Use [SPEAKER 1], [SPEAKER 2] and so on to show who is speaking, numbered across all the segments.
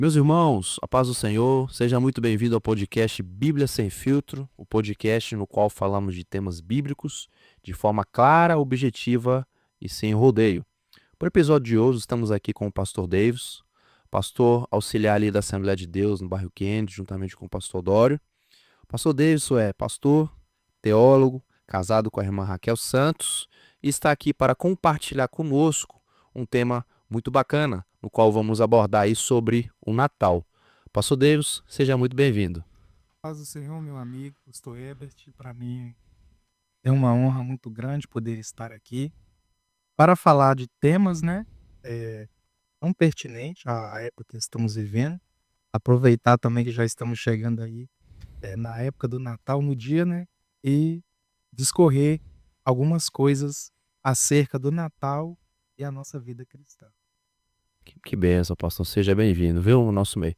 [SPEAKER 1] Meus irmãos, a paz do Senhor, seja muito bem-vindo ao podcast Bíblia Sem Filtro, o podcast no qual falamos de temas bíblicos de forma clara, objetiva e sem rodeio. Para o episódio de hoje, estamos aqui com o pastor Davis, pastor auxiliar ali da Assembleia de Deus no bairro Kennedy, juntamente com o pastor Dório. O pastor Davis é pastor, teólogo, casado com a irmã Raquel Santos e está aqui para compartilhar conosco um tema muito bacana, no qual vamos abordar aí sobre o Natal. Pastor Davis, seja muito bem-vindo.
[SPEAKER 2] Paz do Senhor, meu amigo, pastor Herbert, para mim é uma honra muito grande poder estar aqui para falar de temas, né, eh, tão pertinentes à época que estamos vivendo. Aproveitar também que já estamos chegando aí, na época do Natal, no dia, né, e discorrer algumas coisas acerca do Natal e a nossa vida cristã.
[SPEAKER 1] Que bênção, pastor, seja bem-vindo, viu, no nosso meio.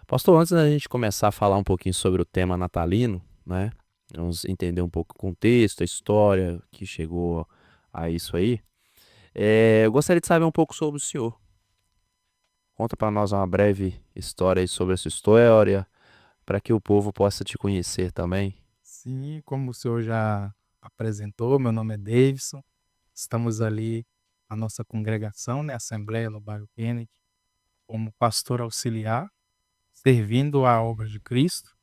[SPEAKER 1] Pastor, antes da gente começar a falar um pouquinho sobre o tema natalino, né, vamos entender um pouco o contexto, a história que chegou a isso aí. Eu gostaria de saber um pouco sobre o senhor. Conta para nós uma breve história aí sobre essa história, para que o povo possa te conhecer também.
[SPEAKER 2] Sim, como o senhor já apresentou, meu nome é Davidson, estamos ali, a nossa congregação, né, Assembleia no bairro Kennedy, como pastor auxiliar, servindo a obra de Cristo.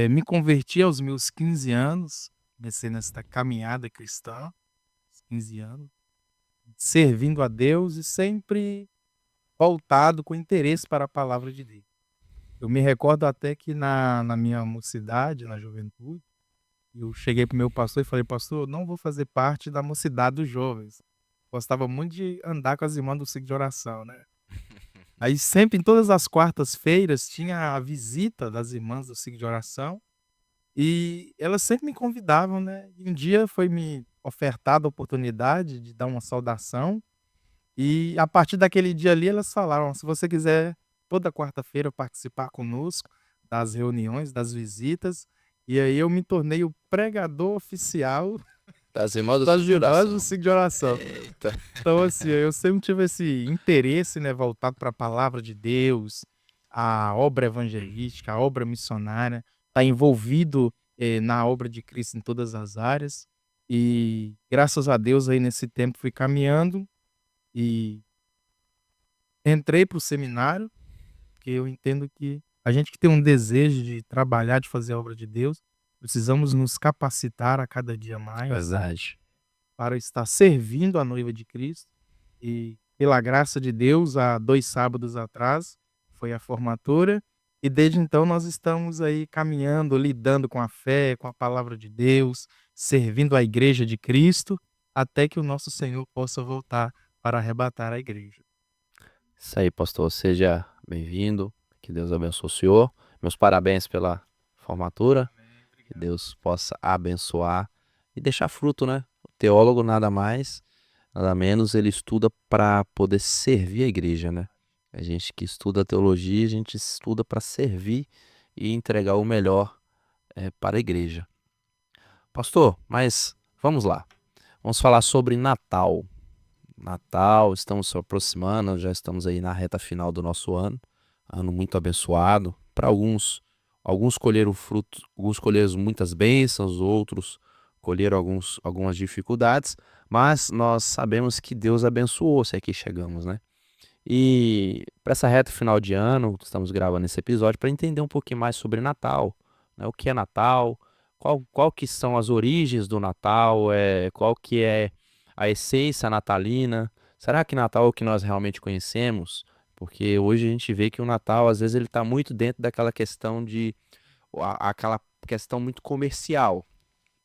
[SPEAKER 2] Me converti aos meus 15 anos, comecei nesta caminhada cristã, aos 15 anos, servindo a Deus e sempre voltado com interesse para a palavra de Deus. Eu me recordo até que na minha mocidade, na juventude, eu cheguei para o meu pastor e falei: "Pastor, eu não vou fazer parte da mocidade dos jovens". Gostava muito de andar com as irmãs do ciclo de oração, né. Aí sempre em todas as quartas-feiras tinha a visita das irmãs do ciclo de oração, e elas sempre me convidavam, né, e um dia foi me ofertada a oportunidade de dar uma saudação, e a partir daquele dia ali elas falaram: "Se você quiser toda quarta-feira participar conosco das reuniões, das visitas", e aí eu me tornei o pregador oficial
[SPEAKER 1] Das irmãs do
[SPEAKER 2] das
[SPEAKER 1] ciclo de
[SPEAKER 2] irmãs do
[SPEAKER 1] oração.
[SPEAKER 2] ciclo de oração.
[SPEAKER 1] Eita.
[SPEAKER 2] Então, assim, eu sempre tive esse interesse, né, voltado para a palavra de Deus, a obra evangelística, a obra missionária, tá envolvido, na obra de Cristo em todas as áreas. E graças a Deus aí nesse tempo fui caminhando e entrei para o seminário, porque eu entendo que a gente que tem um desejo de trabalhar, de fazer a obra de Deus, precisamos nos capacitar a cada dia mais
[SPEAKER 1] Verdade.
[SPEAKER 2] para estar servindo a noiva de Cristo. E pela graça de Deus, há 2 sábados atrás, foi a formatura, e desde então nós estamos aí caminhando, lidando com a fé, com a palavra de Deus, servindo a igreja de Cristo, até que o nosso Senhor possa voltar para arrebatar a igreja.
[SPEAKER 1] Isso aí, pastor, seja bem-vindo. Que Deus abençoe o senhor. Meus parabéns pela formatura.
[SPEAKER 2] Amém,
[SPEAKER 1] Que
[SPEAKER 2] obrigado.
[SPEAKER 1] Deus possa abençoar e deixar fruto, né? O teólogo nada mais, nada menos, ele estuda para poder servir a igreja, né? A gente que estuda teologia, a gente estuda para servir e entregar o melhor para a igreja. Pastor, mas vamos lá. Vamos falar sobre Natal. Natal, estamos se aproximando, já estamos aí na reta final do nosso ano. Ano muito abençoado. Para alguns colheram frutos, alguns colheram muitas bênçãos, outros colheram algumas dificuldades, mas nós sabemos que Deus abençoou se aqui chegamos, né? E para essa reta final de ano, estamos gravando esse episódio para entender um pouquinho mais sobre Natal, né? O que é Natal, qual que são as origens do Natal, qual que é a essência natalina. Será que Natal é o que nós realmente conhecemos? Porque hoje a gente vê que o Natal, às vezes, ele está muito dentro daquela questão aquela questão muito comercial,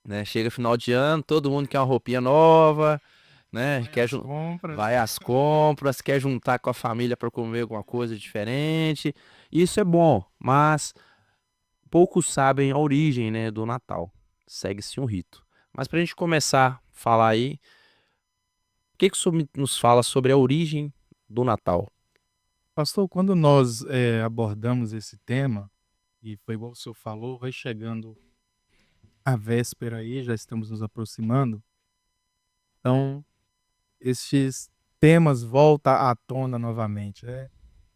[SPEAKER 1] né? Chega final de ano, todo mundo quer uma roupinha nova, né?
[SPEAKER 2] Vai às compras.
[SPEAKER 1] Vai às compras, quer juntar com a família para comer alguma coisa diferente. Isso é bom, mas poucos sabem a origem, né, do Natal. Segue-se um rito. Mas para a gente começar a falar aí, o que que o senhor nos fala sobre a origem do Natal?
[SPEAKER 2] Pastor, quando nós, abordamos esse tema, e foi igual o senhor falou, vai chegando a véspera aí, já estamos nos aproximando, então estes temas voltam à tona novamente, né.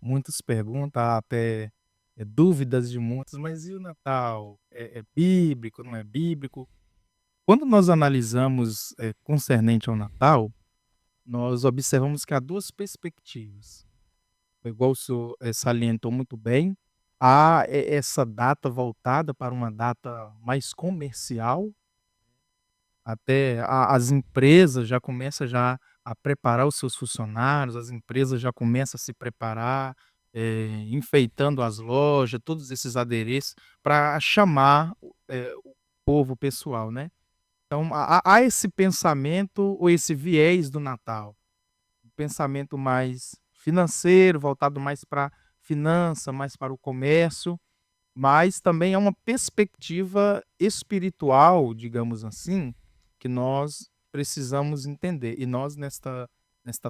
[SPEAKER 2] muitas perguntas, há até dúvidas de muitos, mas e o Natal? É bíblico, não é bíblico? Quando nós analisamos concernente ao Natal, nós observamos que há duas perspectivas. Igual o senhor salientou muito bem, há essa data voltada para uma data mais comercial, até as empresas já começam já a preparar os seus funcionários, as empresas já começam a se preparar, enfeitando as lojas, todos esses adereços para chamar o povo, o pessoal, né. Então há esse pensamento ou esse viés do Natal, um pensamento mais financeiro, voltado mais para finança, mais para o comércio, mas também é uma perspectiva espiritual, digamos assim, que nós precisamos entender. E nós, nesta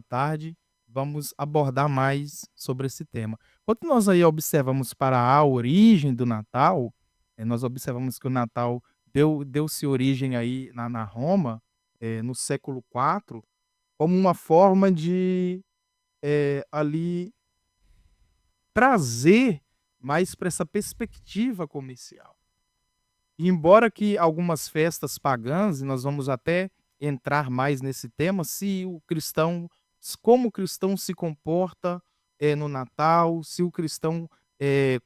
[SPEAKER 2] tarde, vamos abordar mais sobre esse tema. Quando nós aí observamos para a origem do Natal, nós observamos que o Natal deu-se origem aí na Roma, no século IV, como uma forma de ali trazer mais para essa perspectiva comercial. E embora que algumas festas pagãs, e nós vamos até entrar mais nesse tema, se o cristão como o cristão se comporta, no Natal, se o cristão,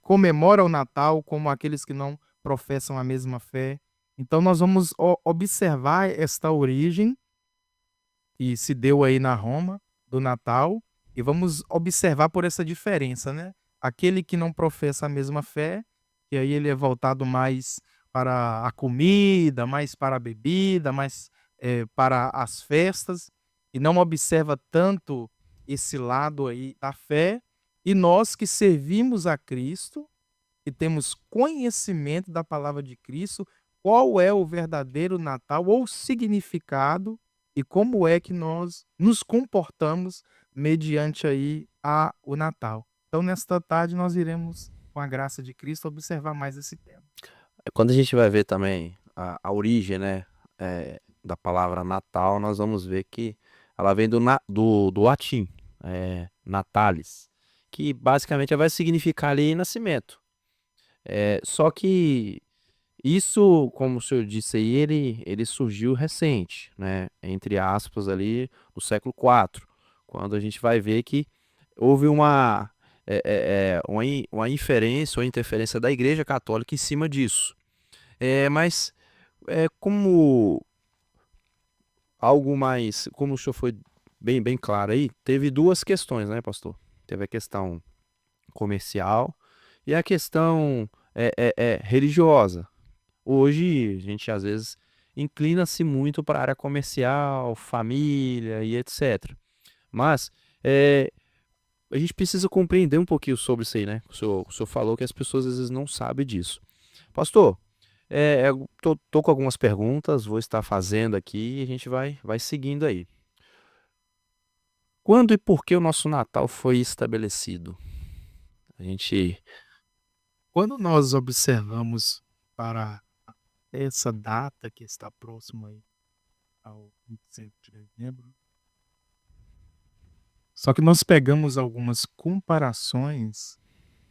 [SPEAKER 2] comemora o Natal como aqueles que não professam a mesma fé. Então nós vamos observar esta origem que se deu aí na Roma, do Natal, e vamos observar por essa diferença, né. Aquele que não professa a mesma fé, e aí ele é voltado mais para a comida, mais para a bebida, mais, para as festas, e não observa tanto esse lado aí da fé, e nós que servimos a Cristo, que temos conhecimento da palavra de Cristo, qual é o verdadeiro Natal ou significado e como é que nós nos comportamos mediante aí o Natal. Então, nesta tarde, nós iremos, com a graça de Cristo, observar mais esse tema.
[SPEAKER 1] Quando a gente vai ver também a origem, né, da palavra Natal, nós vamos ver que ela vem do latim, natalis, que basicamente vai significar ali nascimento. Só que isso, como o senhor disse aí, ele surgiu recente, né, entre aspas ali, no século IV, quando a gente vai ver que houve uma inferência ou interferência da Igreja Católica em cima disso. Mas, como algo mais, como o senhor foi bem claro aí, teve 2 questões, né, pastor. Teve a questão comercial e a questão, religiosa. Hoje, a gente às vezes inclina-se muito para a área comercial, família e etcétera. Mas, a gente precisa compreender um pouquinho sobre isso aí, né. O senhor falou que as pessoas às vezes não sabem disso. Pastor, eu tô com algumas perguntas, vou estar fazendo aqui e a gente vai seguindo aí. Quando e por que o nosso Natal foi estabelecido? A gente
[SPEAKER 2] Quando nós observamos para essa data que está próxima aí ao 25 de dezembro, só que nós pegamos algumas comparações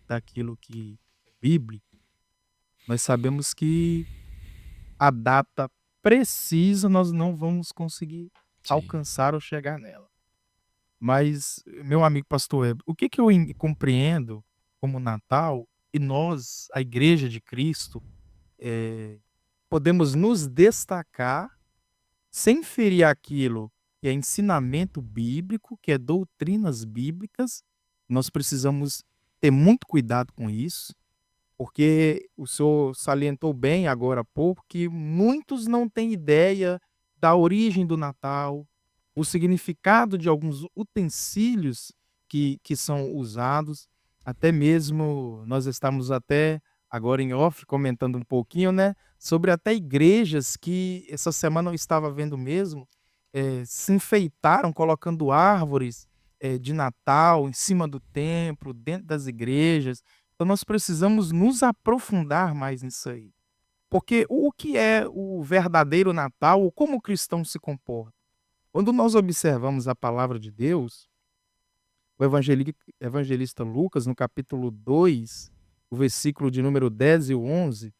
[SPEAKER 2] daquilo que é bíblico, nós sabemos que a data precisa nós não vamos conseguir
[SPEAKER 1] sim,
[SPEAKER 2] alcançar ou chegar nela. Mas, meu amigo pastor Weber, o que que eu compreendo como Natal e nós, a Igreja de Cristo, eh, podemos nos destacar sem ferir aquilo que é ensinamento bíblico, que é doutrinas bíblicas, nós precisamos ter muito cuidado com isso, porque o senhor salientou bem agora há pouco que muitos não têm ideia da origem do Natal, o significado de alguns utensílios que são usados, até mesmo nós estamos até agora em off comentando um pouquinho, né, sobre até igrejas que essa semana eu estava vendo mesmo, se enfeitaram colocando árvores, de Natal em cima do templo, dentro das igrejas. Então nós precisamos nos aprofundar mais nisso aí. Porque o que é o verdadeiro Natal ou como o cristão se comporta? Quando nós observamos a palavra de Deus, o evangelista Lucas, no capítulo 2, o versículo de número 10 e o 11,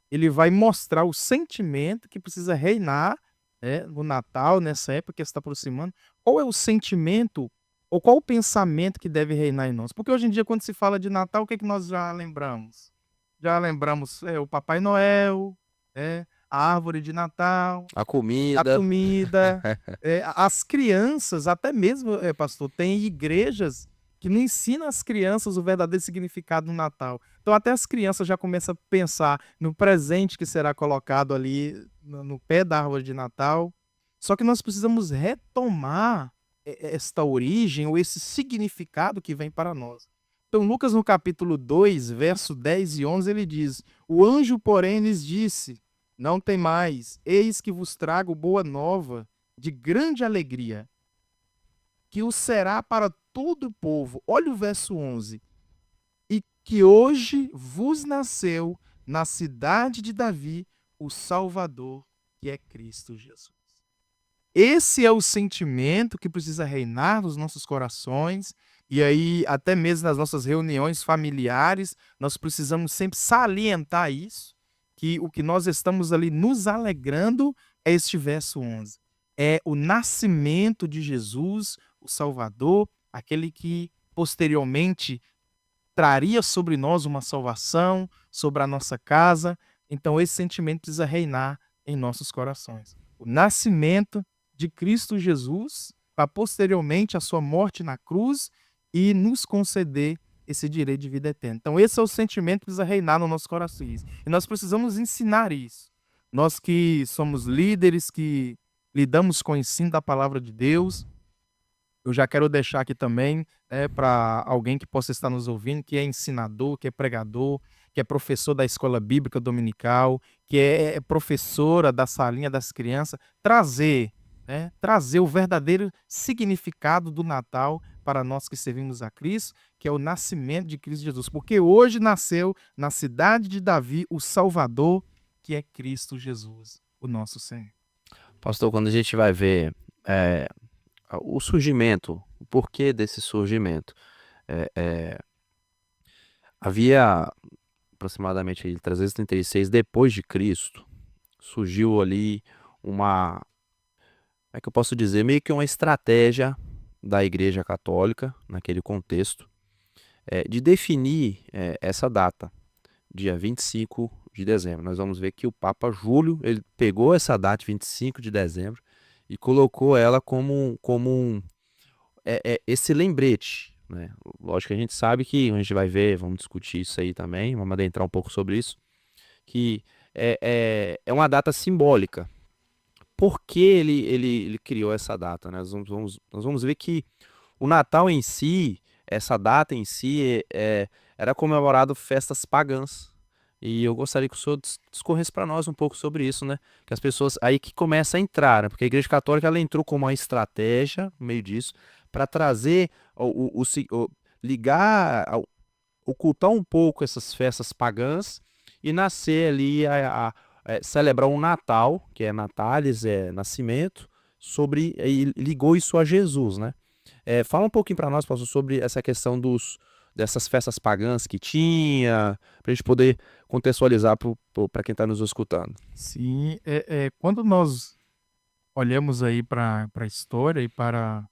[SPEAKER 2] ele vai mostrar o sentimento que precisa reinar, né, no Natal, nessa época que está aproximando. Qual é o sentimento ou qual o pensamento que deve reinar em nós? Porque hoje em dia, quando se fala de Natal, o que é que nós já lembramos? Já lembramos, o Papai Noel, a árvore de Natal,
[SPEAKER 1] A
[SPEAKER 2] a
[SPEAKER 1] comida.
[SPEAKER 2] comida, as crianças, até mesmo, pastor, tem igrejas que não ensinam às crianças o verdadeiro significado do Natal. Então até as crianças já começam a pensar no presente que será colocado ali no pé da árvore de Natal. Só que nós precisamos retomar esta origem ou esse significado que vem para nós. Então Lucas no capítulo 2, verso 10 e 11, ele diz: "O anjo, porém, lhes disse: não tem mais, eis que vos trago boa nova de grande alegria, que o será para todo o povo." Olha o verso 11. "E que hoje vos nasceu na cidade de Davi o Salvador, que é Cristo Jesus." Esse é o sentimento que precisa reinar nos nossos corações, e aí até mesmo nas nossas reuniões familiares, nós precisamos sempre salientar isso, que o que nós estamos ali nos alegrando é este verso 11. É o nascimento de Jesus, o Salvador, aquele que posteriormente traria sobre nós uma salvação, sobre a nossa casa. Então esse sentimento precisa reinar em nossos corações. O nascimento de Cristo Jesus, para posteriormente a sua morte na cruz e nos conceder esse direito de vida eterna. Então esse é o sentimento que precisa reinar nos nossos corações. E nós precisamos ensinar isso. Nós que somos líderes, que lidamos com o ensino da palavra de Deus, eu já quero deixar aqui também, para alguém que possa estar nos ouvindo, que é ensinador, que é pregador, que é professor da escola bíblica dominical, que é professora da salinha das crianças, trazer o verdadeiro significado do Natal para nós que servimos a Cristo, que é o nascimento de Cristo Jesus. Porque hoje nasceu na cidade de Davi o Salvador, que é Cristo Jesus, o nosso Senhor.
[SPEAKER 1] Pastor, quando a gente vai ver o surgimento, o porquê desse surgimento, havia aproximadamente aí 336 depois de Cristo, surgiu ali uma, como é que eu posso dizer, meio que uma estratégia da Igreja Católica, naquele contexto, de definir essa data, dia 25 de dezembro. Nós vamos ver que o Papa Júlio, ele pegou essa data, 25 de dezembro, e colocou ela como esse lembrete, né? Lógico que a gente sabe que a gente vai ver, vamos discutir isso aí também, vamos adentrar um pouco sobre isso, que é uma data simbólica. Por que ele criou essa data, né? Nós vamos ver que o Natal em si, essa data em si, era comemorado festas pagãs. E eu gostaria que o senhor discorresse para nós um pouco sobre isso, né? Que as pessoas aí que começa a entrar, né? Porque a Igreja Católica ela entrou com uma estratégia no meio disso para trazer ligar, ocultar um pouco essas festas pagãs e nascer ali celebrar um Natal, que é Natalis, é nascimento, e ligou isso a Jesus, né? Fala um pouquinho para nós, pastor, sobre essa questão dessas festas pagãs que tinha, para a gente poder contextualizar para quem está nos escutando.
[SPEAKER 2] Sim, quando nós olhamos aí para a história e para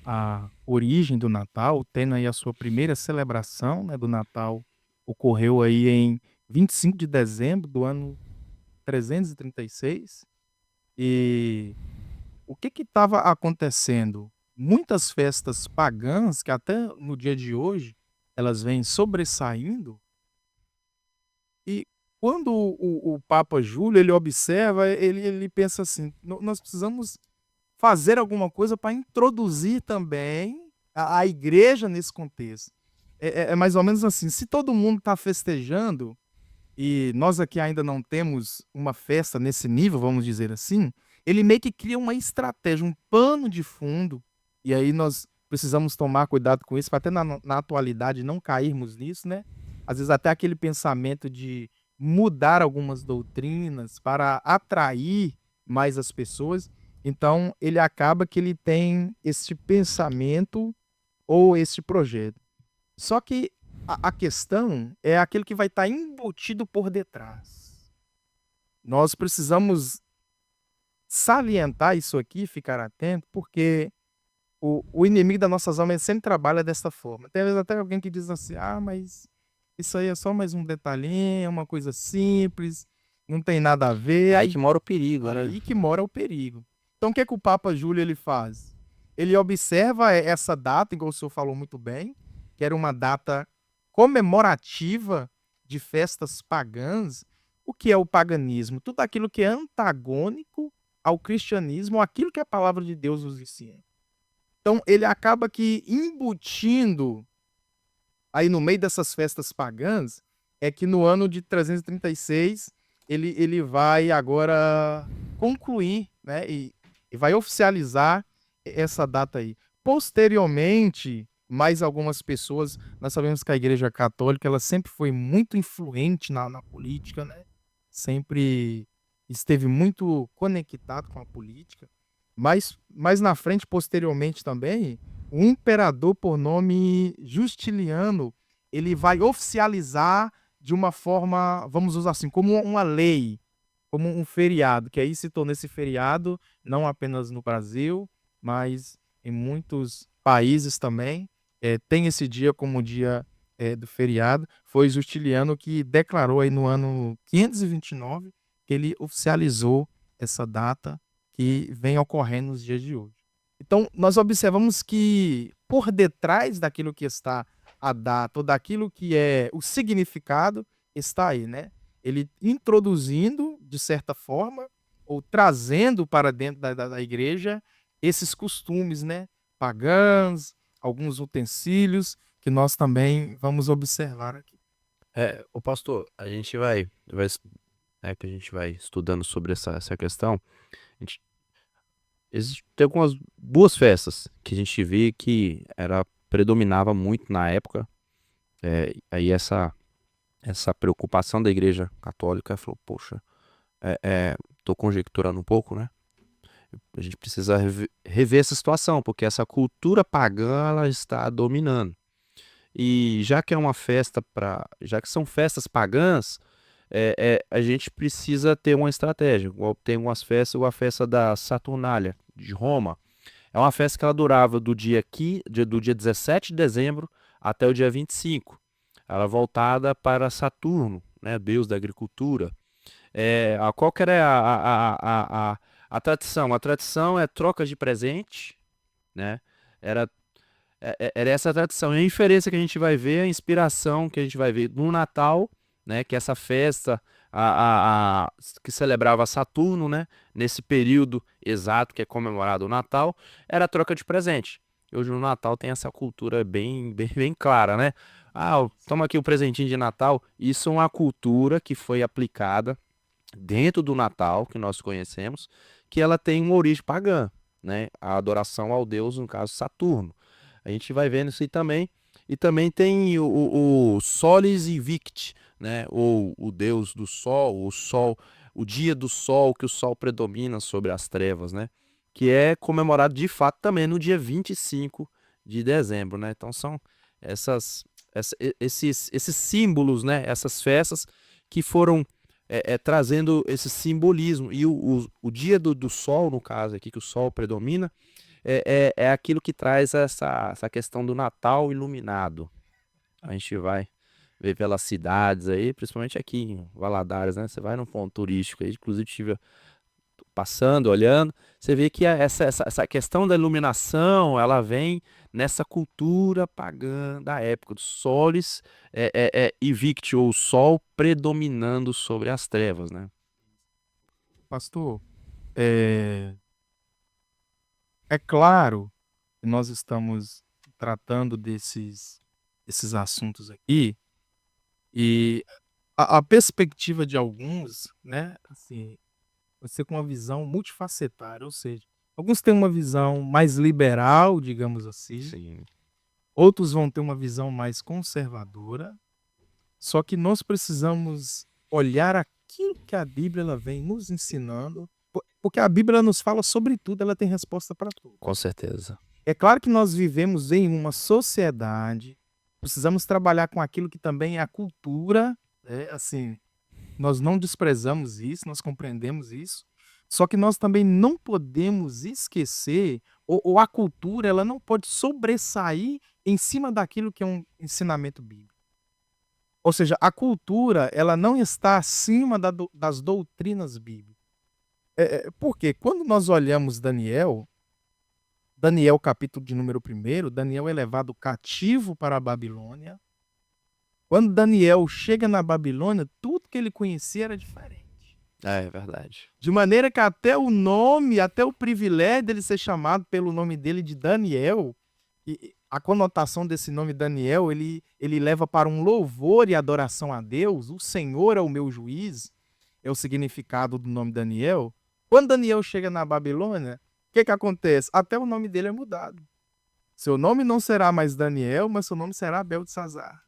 [SPEAKER 2] a origem do Natal, tendo aí a sua primeira celebração, né, do Natal, ocorreu aí em 25 de dezembro do ano 336. E o que estava acontecendo? Muitas festas pagãs, que até no dia de hoje elas vêm sobressaindo, e quando o Papa Júlio ele observa, ele pensa assim: Nós precisamos fazer alguma coisa para introduzir também a igreja nesse contexto." É mais ou menos assim, se todo mundo está festejando, e nós aqui ainda não temos uma festa nesse nível, vamos dizer assim, ele meio que cria uma estratégia, um pano de fundo, e aí nós precisamos tomar cuidado com isso, para até na atualidade não cairmos nisso, né? Às vezes até aquele pensamento de mudar algumas doutrinas para atrair mais as pessoas. Então ele acaba que ele tem esse pensamento ou este projeto. Só que a questão é aquele que vai estar embutido por detrás. Nós precisamos salientar isso aqui, ficar atento, porque o inimigo das nossas almas ele sempre trabalha dessa forma. Tem vezes até alguém que diz assim: ah, mas isso aí é só mais um detalhinho, é uma coisa simples, não tem nada a ver.
[SPEAKER 1] Aí que mora o perigo, né?
[SPEAKER 2] Aí que mora o perigo. Então, o que é que o Papa Júlio ele faz? Ele observa essa data, igual o senhor falou muito bem, que era uma data comemorativa de festas pagãs. O que é o paganismo? Tudo aquilo que é antagônico ao cristianismo, aquilo que a palavra de Deus nos ensina. Então, ele acaba que embutindo aí no meio dessas festas pagãs, é que no ano de 336 ele vai agora concluir, né, e vai oficializar essa data aí. Posteriormente, mais algumas pessoas, nós sabemos que a Igreja Católica ela sempre foi muito influente na política, né? Sempre esteve muito conectado com a política, mas mais na frente, posteriormente também, o imperador por nome Justiniano, ele vai oficializar de uma forma, vamos usar assim, como uma lei, como um feriado, que aí se tornou esse feriado não apenas no Brasil, mas em muitos países também. Tem esse dia como dia do feriado. Foi Justiniano que declarou aí no ano 529 que ele oficializou essa data que vem ocorrendo nos dias de hoje. Então, nós observamos que por detrás daquilo que está a data, ou daquilo que é o significado, está aí, né? Ele introduzindo, de certa forma, ou trazendo para dentro da igreja esses costumes, né? Pagãos, alguns utensílios que nós também vamos observar aqui.
[SPEAKER 1] O pastor, que a gente vai estudando sobre essa questão, a gente, tem algumas boas festas que a gente vê que predominava muito na época. Aí essa preocupação da Igreja Católica falou, poxa, tô conjecturando um pouco, né? A gente precisa rever essa situação, porque essa cultura pagã ela está dominando. E já que é uma festa já que são festas pagãs, a gente precisa ter uma estratégia. Igual tem umas festas, igual a festa da Saturnália de Roma. É uma festa que ela durava do dia 17 de dezembro até o dia 25. Ela é voltada para Saturno, né, deus da agricultura. Qual que era a tradição? A tradição é troca de presente, né? Era, era essa tradição. E a inferência que a gente vai ver, a inspiração que a gente vai ver no Natal, né? Que essa festa que celebrava Saturno, né? Nesse período exato que é comemorado o Natal, era a troca de presente. Hoje no Natal tem essa cultura bem clara, né? Toma aqui o presentinho de Natal. Isso é uma cultura que foi aplicada dentro do Natal, que nós conhecemos, que ela tem uma origem pagã, né? A adoração ao deus, no caso Saturno. A gente vai vendo isso aí também. E também tem o Solis Invicti, né? Ou o deus do sol, o dia do sol, que o sol predomina sobre as trevas, né? Que é comemorado de fato também no dia 25 de dezembro, né? Então são esses símbolos, né? Essas festas que foram trazendo esse simbolismo. E o dia do sol, no caso aqui, que o sol predomina, é aquilo que traz essa questão do Natal iluminado. A gente vai ver pelas cidades aí, principalmente aqui em Valadares, né? Você vai num ponto turístico aí, inclusive estive passando, olhando, você vê que essa questão da iluminação, ela vem nessa cultura pagã da época dos soles invicti, ou o sol predominando sobre as trevas, né?
[SPEAKER 2] Pastor, é, é claro que nós estamos tratando desses assuntos aqui, e a perspectiva de alguns, né, assim, você com uma visão multifacetária, ou seja, alguns têm uma visão mais liberal, digamos assim,
[SPEAKER 1] Sim.
[SPEAKER 2] outros vão ter uma visão mais conservadora, só que nós precisamos olhar aquilo que a Bíblia ela vem nos ensinando, porque a Bíblia nos fala sobre tudo, ela tem resposta para tudo.
[SPEAKER 1] Com certeza.
[SPEAKER 2] É claro que nós vivemos em uma sociedade, precisamos trabalhar com aquilo que também é a cultura, assim, nós não desprezamos isso, nós compreendemos isso, só que nós também não podemos esquecer, ou a cultura ela não pode sobressair em cima daquilo que é um ensinamento bíblico. Ou seja, a cultura ela não está acima das doutrinas bíblicas. Porque quando nós olhamos Daniel capítulo de número 1, Daniel é levado cativo para a Babilônia. Quando Daniel chega na Babilônia, tudo que ele conhecia era diferente.
[SPEAKER 1] É verdade.
[SPEAKER 2] De maneira que até o nome, até o privilégio dele ser chamado pelo nome dele de Daniel, e a conotação desse nome Daniel, ele leva para um louvor e adoração a Deus. O Senhor é o meu juiz, é o significado do nome Daniel. Quando Daniel chega na Babilônia, o que acontece? Até o nome dele é mudado. Seu nome não será mais Daniel, mas seu nome será Beltesazar.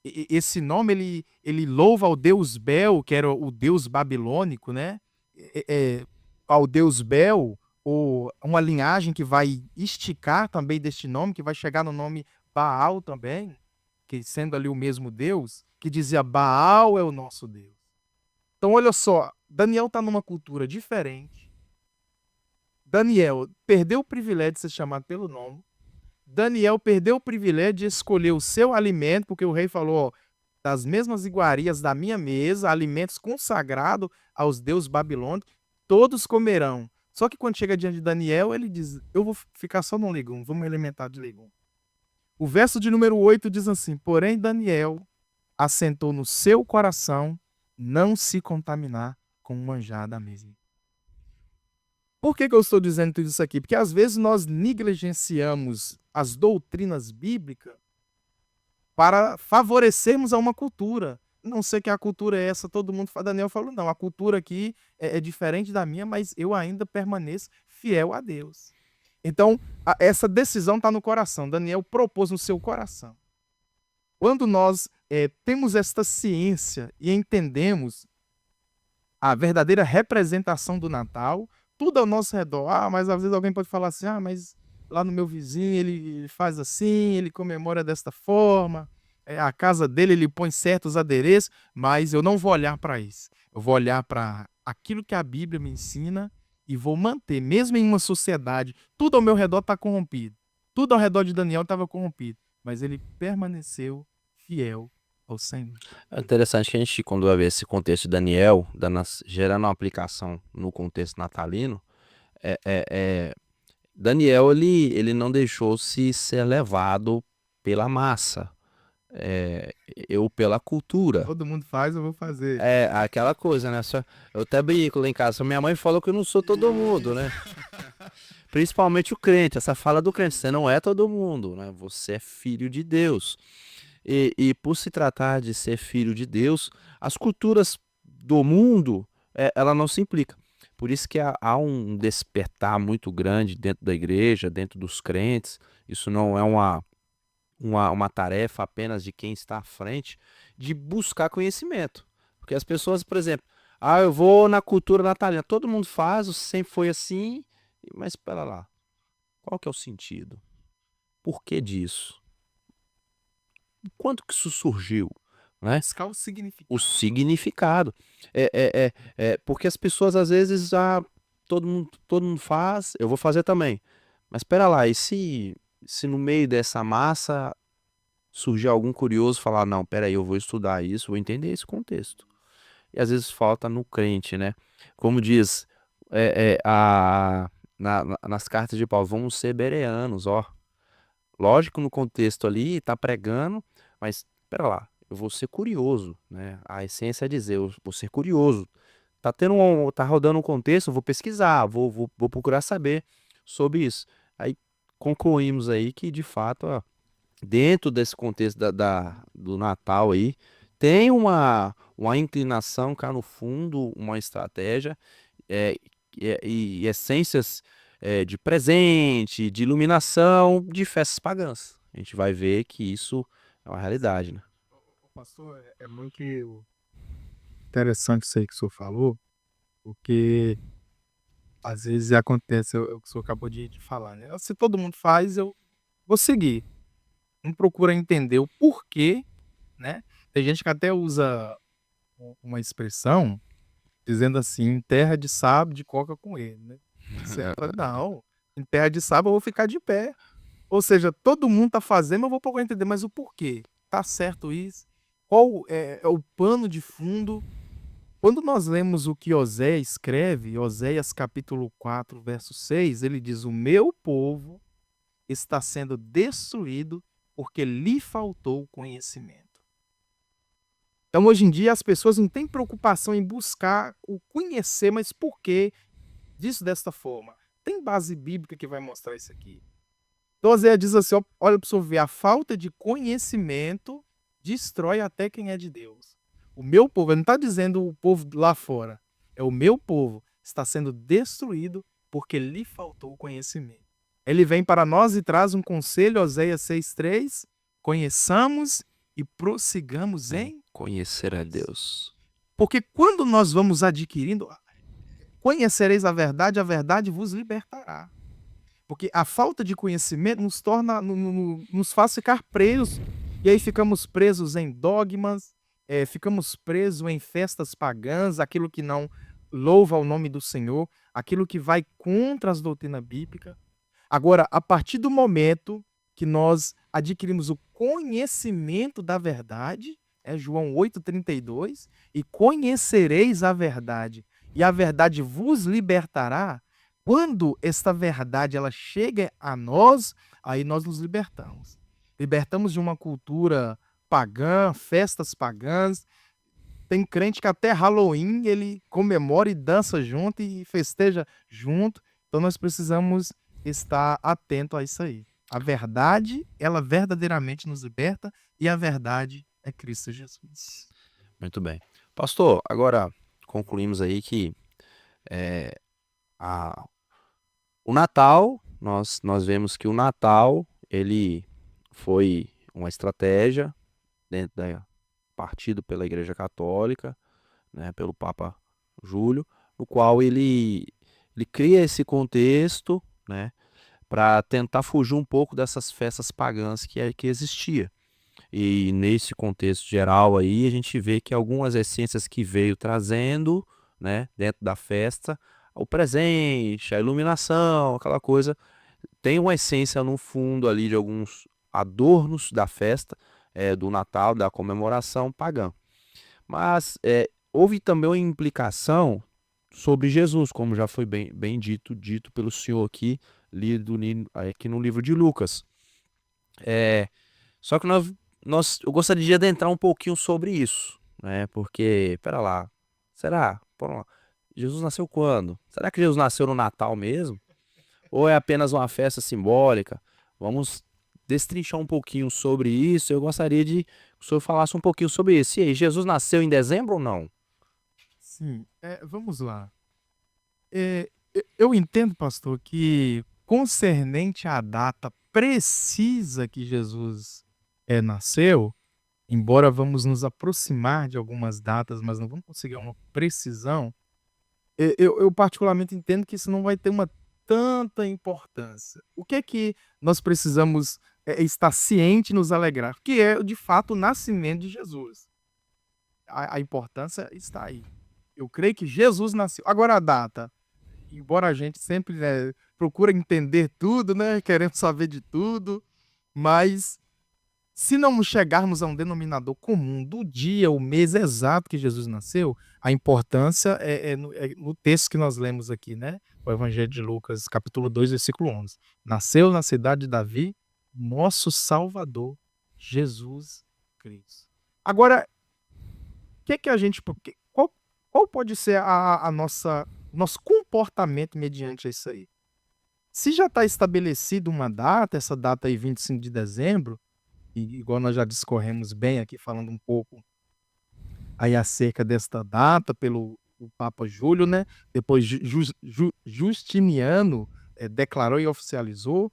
[SPEAKER 2] Esse nome ele louva ao deus Bel, que era o deus babilônico, né? Ao deus Bel, ou uma linhagem que vai esticar também deste nome, que vai chegar no nome Baal também, que sendo ali o mesmo deus, que dizia Baal é o nosso Deus. Então, olha só, Daniel está numa cultura diferente. Daniel perdeu o privilégio de ser chamado pelo nome. Daniel perdeu o privilégio de escolher o seu alimento, porque o rei falou, ó, das mesmas iguarias da minha mesa, alimentos consagrados aos deuses babilônicos, todos comerão. Só que quando chega diante de Daniel, ele diz, eu vou ficar só no legume, vou me alimentar de legume. O verso de número 8 diz assim, porém Daniel assentou no seu coração não se contaminar com o manjar da mesa. Por que eu estou dizendo tudo isso aqui? Porque às vezes nós negligenciamos as doutrinas bíblicas para favorecermos a uma cultura. Não sei que a cultura é essa, todo mundo fala. Daniel falou, não, a cultura aqui é diferente da minha, mas eu ainda permaneço fiel a Deus. Então, essa decisão está no coração. Daniel propôs no seu coração. Quando nós temos esta ciência e entendemos a verdadeira representação do Natal, tudo ao nosso redor. Mas às vezes alguém pode falar assim, mas lá no meu vizinho ele faz assim, ele comemora desta forma, a casa dele ele põe certos adereços, mas eu não vou olhar para isso. Eu vou olhar para aquilo que a Bíblia me ensina e vou manter, mesmo em uma sociedade, tudo ao meu redor está corrompido. Tudo ao redor de Daniel estava corrompido, mas ele permaneceu fiel ao Senhor.
[SPEAKER 1] É interessante que a gente, quando vai ver esse contexto de Daniel, gerando uma aplicação no contexto natalino, é, é, é, Daniel ele não deixou-se ser levado pela massa, eu pela cultura.
[SPEAKER 2] Todo mundo faz, eu vou fazer.
[SPEAKER 1] É aquela coisa, né? Eu até brinco lá em casa. Minha mãe falou que eu não sou todo mundo, né? Principalmente o crente, essa fala do crente. Você não é todo mundo, né? Você é filho de Deus. E por se tratar de ser filho de Deus, as culturas do mundo, ela não se implica. Por isso que há um despertar muito grande dentro da igreja, dentro dos crentes. Isso não é uma tarefa apenas de quem está à frente, de buscar conhecimento. Porque as pessoas, por exemplo, eu vou na cultura natalina, todo mundo faz, sempre foi assim, mas espera lá, qual que é o sentido? Por que disso? Quando que isso surgiu? Né?
[SPEAKER 2] Buscar o significado.
[SPEAKER 1] O significado. Porque as pessoas às vezes todo mundo faz, eu vou fazer também. Mas espera lá, e se no meio dessa massa surgir algum curioso falar, não, peraí, eu vou estudar isso, vou entender esse contexto. E às vezes falta no crente, né? Como diz nas cartas de Paulo, vamos ser bereanos, ó. Lógico, no contexto ali, tá pregando, mas pera lá, eu vou ser curioso, né? A essência é dizer, eu vou ser curioso. Tá rodando um contexto, eu vou pesquisar, vou procurar saber sobre isso. Aí concluímos aí que, de fato, ó, dentro desse contexto do Natal aí, tem uma inclinação cá no fundo, uma estratégia é, e essências de presente, de iluminação, de festas pagãs. A gente vai ver que isso é uma realidade, né?
[SPEAKER 2] Pastor, é muito interessante isso aí que o senhor falou, porque Às vezes acontece o que o senhor acabou de falar, né, se todo mundo faz, eu vou seguir. Não procura entender o porquê, né. Tem gente que até usa uma expressão dizendo assim: "Em terra de sábio, de coca com ele", né. Certo? Não, em terra de sábio eu vou ficar de pé. Ou seja, todo mundo tá fazendo, eu vou procurar entender, mas o porquê? Tá certo isso? Qual é o pano de fundo? Quando nós lemos o que Oséias escreve, Oséias capítulo 4, verso 6, ele diz: "O meu povo está sendo destruído porque lhe faltou conhecimento". Então, hoje em dia, as pessoas não têm preocupação em buscar o conhecer, mas por que disso desta forma? Tem base bíblica que vai mostrar isso aqui. Então, Oséias diz assim: ó, olha para você ver, a falta de conhecimento destrói até quem é de Deus. O meu povo, ele não está dizendo o povo lá fora, é o meu povo está sendo destruído porque lhe faltou conhecimento. Ele vem para nós e traz um conselho, Oséias 6,3: conheçamos e prossigamos
[SPEAKER 1] É,
[SPEAKER 2] em
[SPEAKER 1] conhecer a
[SPEAKER 2] conhecer.
[SPEAKER 1] Deus.
[SPEAKER 2] Porque quando nós vamos adquirindo, conhecereis a verdade vos libertará. Porque a falta de conhecimento nos torna nos faz ficar presos, e aí ficamos presos em dogmas, ficamos presos em festas pagãs, aquilo que não louva o nome do Senhor, aquilo que vai contra as doutrina bíblica. Agora, a partir do momento que nós adquirimos o conhecimento da verdade, é João 8,32, "E conhecereis a verdade, e a verdade vos libertará", quando esta verdade ela chega a nós, aí nós nos libertamos. Libertamos de uma cultura pagã, festas pagãs. Tem crente que até Halloween ele comemora e dança junto e festeja junto, então nós precisamos estar atento a isso aí. A verdade, ela verdadeiramente nos liberta e a verdade é Cristo Jesus.
[SPEAKER 1] Muito bem. Pastor, agora concluímos aí que, eh, a o Natal, nós vemos que o Natal, ele foi uma estratégia dentro da partido pela Igreja Católica, né, pelo Papa Júlio, no qual ele cria esse contexto, né, para tentar fugir um pouco dessas festas pagãs que existia. E nesse contexto geral aí, a gente vê que algumas essências que veio trazendo, né, dentro da festa, o presente, a iluminação, aquela coisa, tem uma essência no fundo ali de alguns adornos da festa, do Natal, da comemoração pagã. Mas, houve também uma implicação sobre Jesus, como já foi bem dito pelo senhor aqui, lido aqui no livro de Lucas. Eh, Só que eu gostaria de adentrar um pouquinho sobre isso, né, porque, espera lá, será? Espera lá, Jesus nasceu quando? Será que Jesus nasceu no Natal mesmo? Ou é apenas uma festa simbólica? Vamos destrinchar um pouquinho sobre isso, eu gostaria de que o senhor falasse um pouquinho sobre isso. E aí, Jesus nasceu em dezembro ou não?
[SPEAKER 2] Sim, vamos lá. Eu entendo, pastor, que concernente à data precisa que Jesus, nasceu, embora vamos nos aproximar de algumas datas, mas não vamos conseguir uma precisão. Eu particularmente entendo que isso não vai ter uma tanta importância. O que é que nós precisamos, estar ciente e nos alegrar? Que é, de fato, o nascimento de Jesus. A importância está aí. Eu creio que Jesus nasceu. Agora a data, embora a gente sempre, procura entender tudo, né, queremos saber de tudo, mas se não chegarmos a um denominador comum do dia, o mês exato que Jesus nasceu, a importância é no texto que nós lemos aqui, né, o Evangelho de Lucas, capítulo 2, versículo 11. "Nasceu na cidade de Davi, nosso Salvador, Jesus Cristo". Agora, que a gente qual pode ser a nossa nosso comportamento mediante isso aí? Se já está estabelecido uma data, essa data aí 25 de dezembro, e igual nós já discorremos bem aqui falando um pouco aí acerca desta data pelo o Papa Júlio, né, depois Justiniano, declarou e oficializou,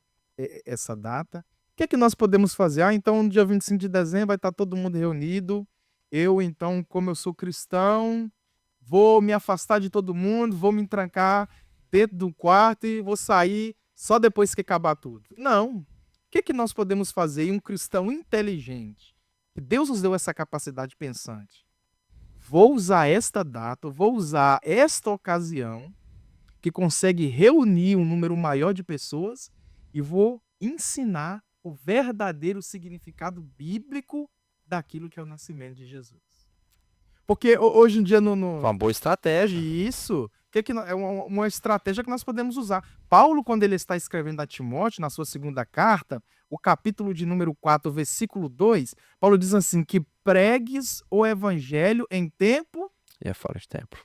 [SPEAKER 2] essa data. O que é que nós podemos fazer? "Ah, então no dia 25 de dezembro vai estar todo mundo reunido, eu então, como eu sou cristão, vou me afastar de todo mundo, vou me trancar dentro do quarto e vou sair só depois que acabar tudo. Não. O que nós podemos fazer? E um cristão inteligente, que Deus nos deu essa capacidade pensante. Vou usar esta data, vou usar esta ocasião que consegue reunir um número maior de pessoas e vou ensinar o verdadeiro significado bíblico daquilo que é o nascimento de Jesus. Porque hoje em dia
[SPEAKER 1] Uma boa estratégia.
[SPEAKER 2] isso é uma estratégia que nós podemos usar. Paulo, quando ele está escrevendo a Timóteo, na sua segunda carta, o capítulo de número 4, versículo 2, Paulo diz assim, que pregues o evangelho em tempo...
[SPEAKER 1] E é fora de tempo.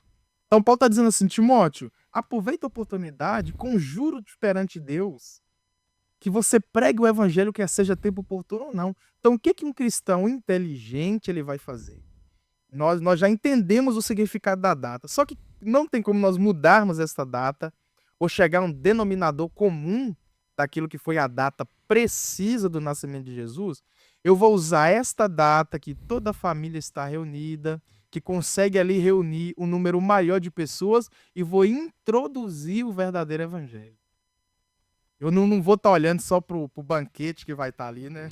[SPEAKER 2] Então Paulo está dizendo assim, Timóteo, aproveita a oportunidade, conjuro-te perante Deus, que você pregue o evangelho, quer seja tempo oportuno ou não. Então o que um cristão inteligente ele vai fazer? Nós já entendemos o significado da data, só que não tem como nós mudarmos essa data ou chegar a um denominador comum daquilo que foi a data precisa do nascimento de Jesus. Eu vou usar esta data que toda a família está reunida, que consegue ali reunir um número maior de pessoas e vou introduzir o verdadeiro evangelho. Eu não vou estar olhando só pro banquete que vai estar ali, né?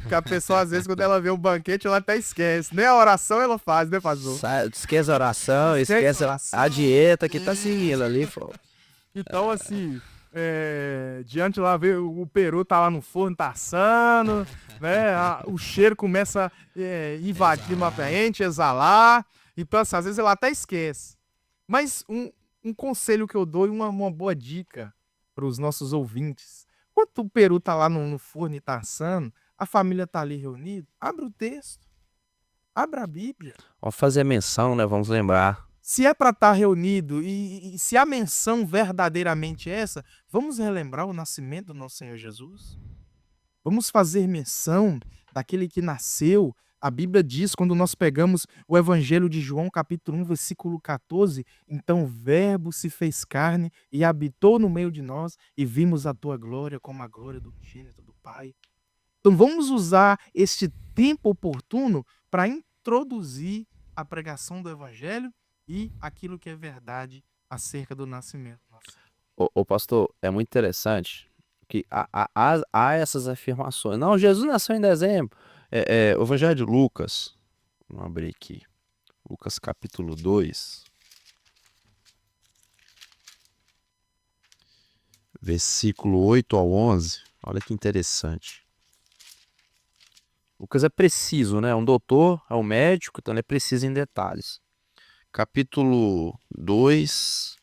[SPEAKER 2] Porque a pessoa, às vezes, quando ela vê o banquete, ela até esquece. Nem a oração ela faz, né, pastor?
[SPEAKER 1] Esquece a oração, esquece a dieta que tá seguindo ali, pô.
[SPEAKER 2] Então, assim, diante lá, vê o peru tá lá no forno, tá assando, né? O cheiro começa a invadir uma frente, exalar. Então, assim, às vezes ela até esquece. Mas um conselho que eu dou e uma boa dica para os nossos ouvintes. Quando o peru tá lá no forno e tá assando, a família tá ali reunida, abre o texto, abre a Bíblia.
[SPEAKER 1] Vamos fazer menção, né? Vamos lembrar.
[SPEAKER 2] Se é para estar reunido e se a menção verdadeiramente é essa, vamos relembrar o nascimento do nosso Senhor Jesus? Vamos fazer menção daquele que nasceu. A Bíblia diz, quando nós pegamos o Evangelho de João, capítulo 1, versículo 14, então o Verbo se fez carne e habitou no meio de nós e vimos a tua glória como a glória do unigênito do Pai. Então vamos usar este tempo oportuno para introduzir a pregação do Evangelho e aquilo que é verdade acerca do nascimento.
[SPEAKER 1] Ô pastor, é muito interessante que há essas afirmações. Não, Jesus nasceu em dezembro. O Evangelho de Lucas, vamos abrir aqui. Lucas capítulo 2. Versículo 8 ao 11. Olha que interessante. Lucas é preciso, né? É um doutor, é um médico, então ele é preciso em detalhes. Capítulo 2,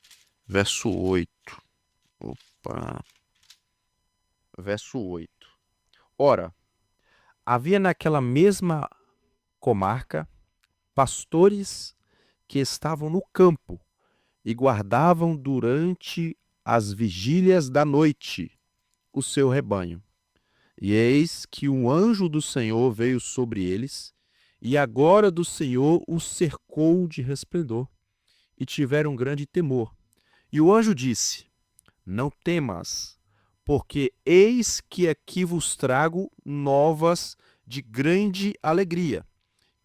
[SPEAKER 1] verso 8. Opa. Verso 8. Ora, havia naquela mesma comarca pastores que estavam no campo e guardavam durante as vigílias da noite o seu rebanho. E eis que um anjo do Senhor veio sobre eles, e a glória do Senhor os cercou de resplendor, e tiveram grande temor. E o anjo disse: não temas, porque eis que aqui vos trago novas de grande alegria,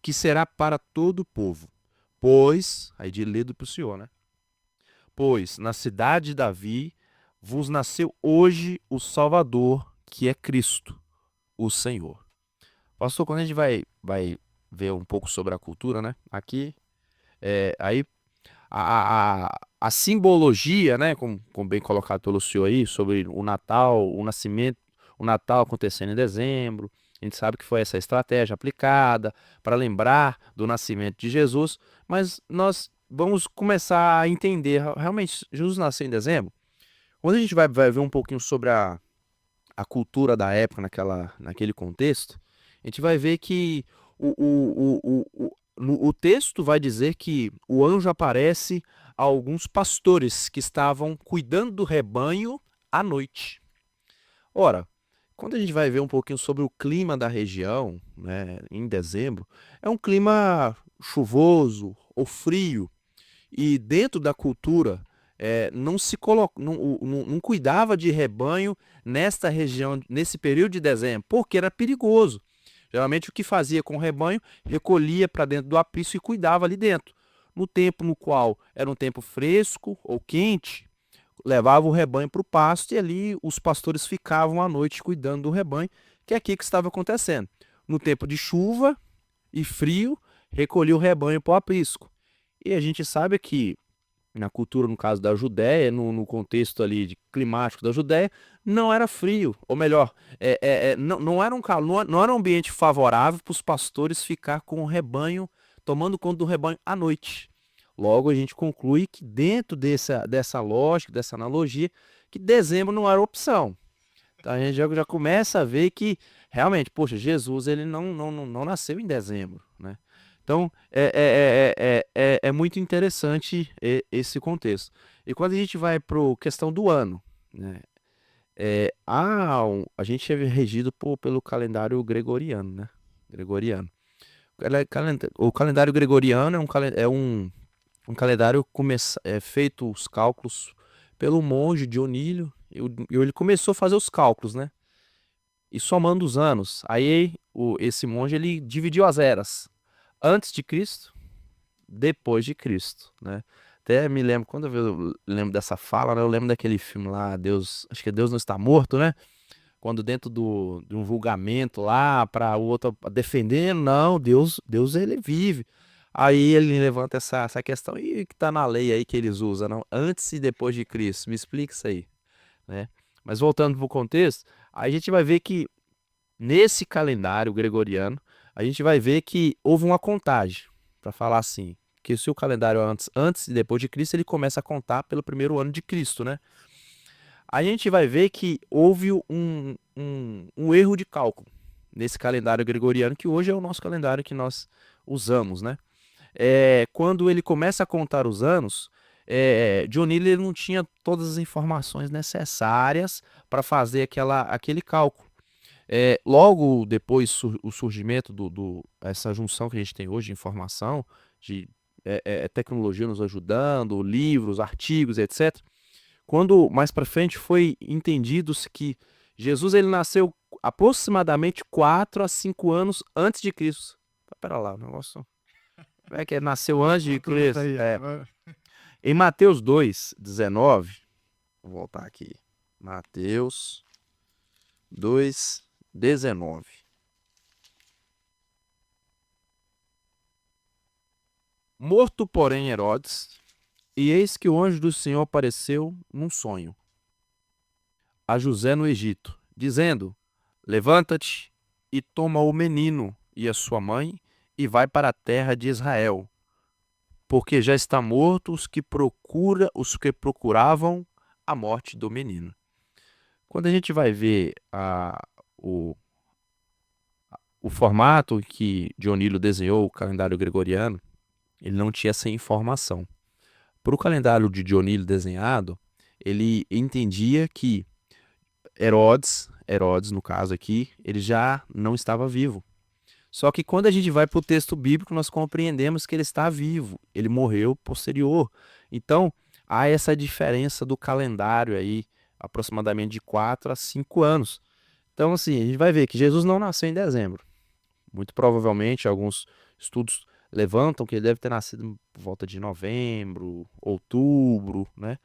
[SPEAKER 1] que será para todo o povo. Pois, aí de ledo para o Senhor, né? Pois na cidade de Davi vos nasceu hoje o Salvador, que é Cristo, o Senhor. Pastor, quando a gente vai ver um pouco sobre a cultura, né? Aqui, aí a simbologia, né? Como bem colocado pelo senhor aí, sobre o Natal, o nascimento, o Natal acontecendo em dezembro. A gente sabe que foi essa estratégia aplicada para lembrar do nascimento de Jesus, mas nós vamos começar a entender, realmente, Jesus nasceu em dezembro? Quando a gente vai ver um pouquinho sobre a cultura da época, naquele contexto, a gente vai ver que o texto vai dizer que o anjo aparece a alguns pastores que estavam cuidando do rebanho à noite. Ora, quando a gente vai ver um pouquinho sobre o clima da região, né, em dezembro, é um clima chuvoso ou frio. E dentro da cultura, não cuidava de rebanho nesta região, nesse período de dezembro, porque era perigoso. Geralmente o que fazia com o rebanho, recolhia para dentro do aprisco e cuidava ali dentro. No tempo no qual era um tempo fresco ou quente, levava o rebanho para o pasto e ali os pastores ficavam à noite cuidando do rebanho, que é aqui que estava acontecendo. No tempo de chuva e frio, recolhia o rebanho para o aprisco. E a gente sabe que na cultura, no caso da Judéia, no contexto ali climático da Judéia, não era frio, ou melhor, não era um calor, não era um ambiente favorável para os pastores ficar com o rebanho, tomando conta do rebanho à noite. Logo, a gente conclui que dentro dessa lógica, dessa analogia, que dezembro não era opção. Então a gente já começa a ver que realmente, poxa, Jesus ele não nasceu em dezembro, né? Então é muito interessante esse contexto. E quando a gente vai para a questão do ano, né? A gente é regido pelo calendário gregoriano, né? Gregoriano. O calendário gregoriano um calendário feito os cálculos pelo monge Dionílio. E ele começou a fazer os cálculos, né? E somando os anos. Aí esse monge ele dividiu as eras. Antes de Cristo, depois de Cristo, né? Até me lembro, quando eu lembro dessa fala, né? Eu lembro daquele filme lá, Deus, acho que é Deus Não Está Morto, né? Quando dentro de um julgamento lá, para o outro defendendo, não, Deus ele vive. Aí ele levanta essa questão, e que tá na lei aí que eles usam, não? Antes e depois de Cristo. Me explica isso aí, né? Mas voltando para o contexto, aí a gente vai ver que nesse calendário gregoriano, a gente vai ver que houve uma contagem, para falar assim, que se o calendário antes e depois de Cristo, ele começa a contar pelo primeiro ano de Cristo, né? A gente vai ver que houve um erro de cálculo nesse calendário gregoriano, que hoje é o nosso calendário que nós usamos, né? Quando ele começa a contar os anos, Dionílio ele não tinha todas as informações necessárias para fazer aquele cálculo. Logo depois o surgimento essa junção que a gente tem hoje de informação, de tecnologia nos ajudando, livros, artigos, etc. Quando mais para frente foi entendido que Jesus ele nasceu aproximadamente 4 a 5 anos antes de Cristo. Pera lá, o negócio. Como é que nasceu antes de Cristo? Em Mateus 2:19, vou voltar aqui. Mateus 2:19. Morto, porém, Herodes, e eis que o anjo do Senhor apareceu num sonho a José no Egito, dizendo: Levanta-te e toma o menino e a sua mãe e vai para a terra de Israel, porque já está morto os que procuravam a morte do menino. Quando a gente vai ver o formato que Dionílio desenhou, o calendário gregoriano, ele não tinha essa informação. Para o calendário de Dionílio desenhado, ele entendia que Herodes, no caso aqui, ele já não estava vivo. Só que quando a gente vai para o texto bíblico, nós compreendemos que ele está vivo. Ele morreu posterior. Então, há essa diferença do calendário aí, aproximadamente de 4 a 5 anos. Então, assim, a gente vai ver que Jesus não nasceu em dezembro. Muito provavelmente, alguns estudos levantam que ele deve ter nascido por volta de novembro, outubro, né?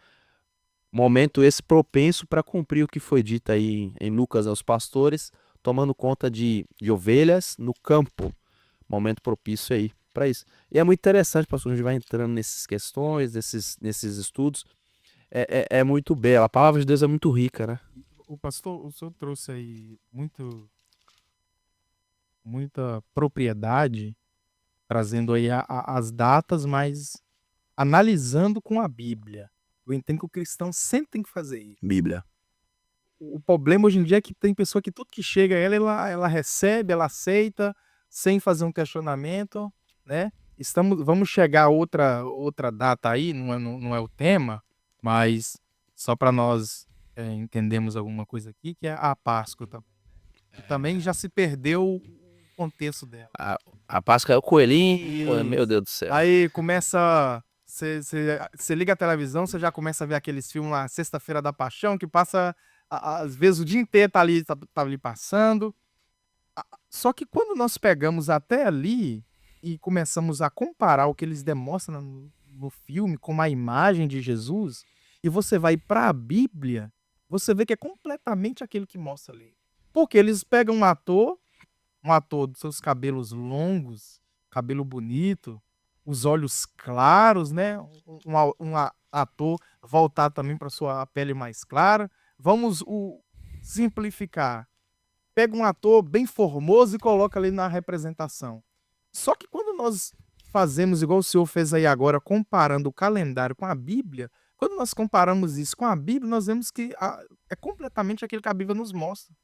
[SPEAKER 1] Momento esse propenso para cumprir o que foi dito aí em Lucas aos pastores, tomando conta de ovelhas no campo. Momento propício aí para isso. E é muito interessante, pastor, a gente vai entrando nessas questões, nesses estudos. É muito bela. A palavra de Deus é muito rica, né?
[SPEAKER 2] O pastor, o senhor trouxe aí muita propriedade, trazendo aí as datas, mas analisando com a Bíblia. Eu entendo que o cristão sempre tem que fazer isso.
[SPEAKER 1] Bíblia.
[SPEAKER 2] O problema hoje em dia é que tem pessoa que tudo que chega a ela recebe, ela aceita, sem fazer um questionamento, né? Vamos chegar a outra data aí, não é o tema, mas só para nós entendermos alguma coisa aqui, que é a Páscoa. Que também já se perdeu o contexto dela.
[SPEAKER 1] A Páscoa é o coelhinho, pô, meu Deus do céu.
[SPEAKER 2] Aí começa. Você liga a televisão, você já começa a ver aqueles filmes lá, Sexta-feira da Paixão, que passa, às vezes, o dia inteiro tá ali passando. Só que quando nós pegamos até ali e começamos a comparar o que eles demonstram no filme com a imagem de Jesus, e você vai para a Bíblia, você vê que é completamente aquilo que mostra ali. Porque eles pegam um ator dos seus cabelos longos, cabelo bonito, os olhos claros, né? Ator voltado também para sua pele mais clara. Vamos simplificar. Pega um ator bem formoso e coloca ali na representação. Só que quando nós fazemos igual o senhor fez aí agora, comparando o calendário com a Bíblia, quando nós comparamos isso com a Bíblia, nós vemos que é completamente aquilo que a Bíblia nos mostra.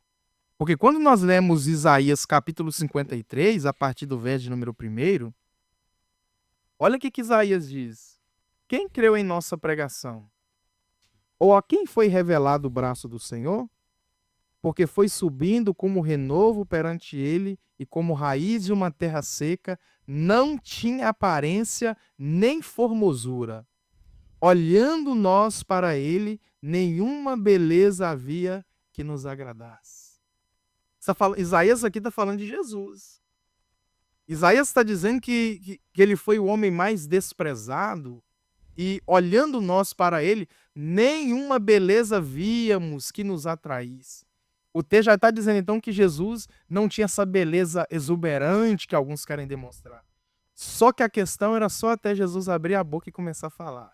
[SPEAKER 2] Porque quando nós lemos Isaías capítulo 53, a partir do verso de número 1, olha o que Isaías diz. Quem creu em nossa pregação? Ou a quem foi revelado o braço do Senhor? Porque foi subindo como renovo perante ele e como raiz de uma terra seca, não tinha aparência nem formosura. Olhando nós para ele, nenhuma beleza havia que nos agradasse. Isaías aqui está falando de Jesus. Isaías está dizendo que ele foi o homem mais desprezado e, olhando nós para ele, nenhuma beleza víamos que nos atraísse. O texto já está dizendo, então, que Jesus não tinha essa beleza exuberante que alguns querem demonstrar. Só que a questão era só até Jesus abrir a boca e começar a falar.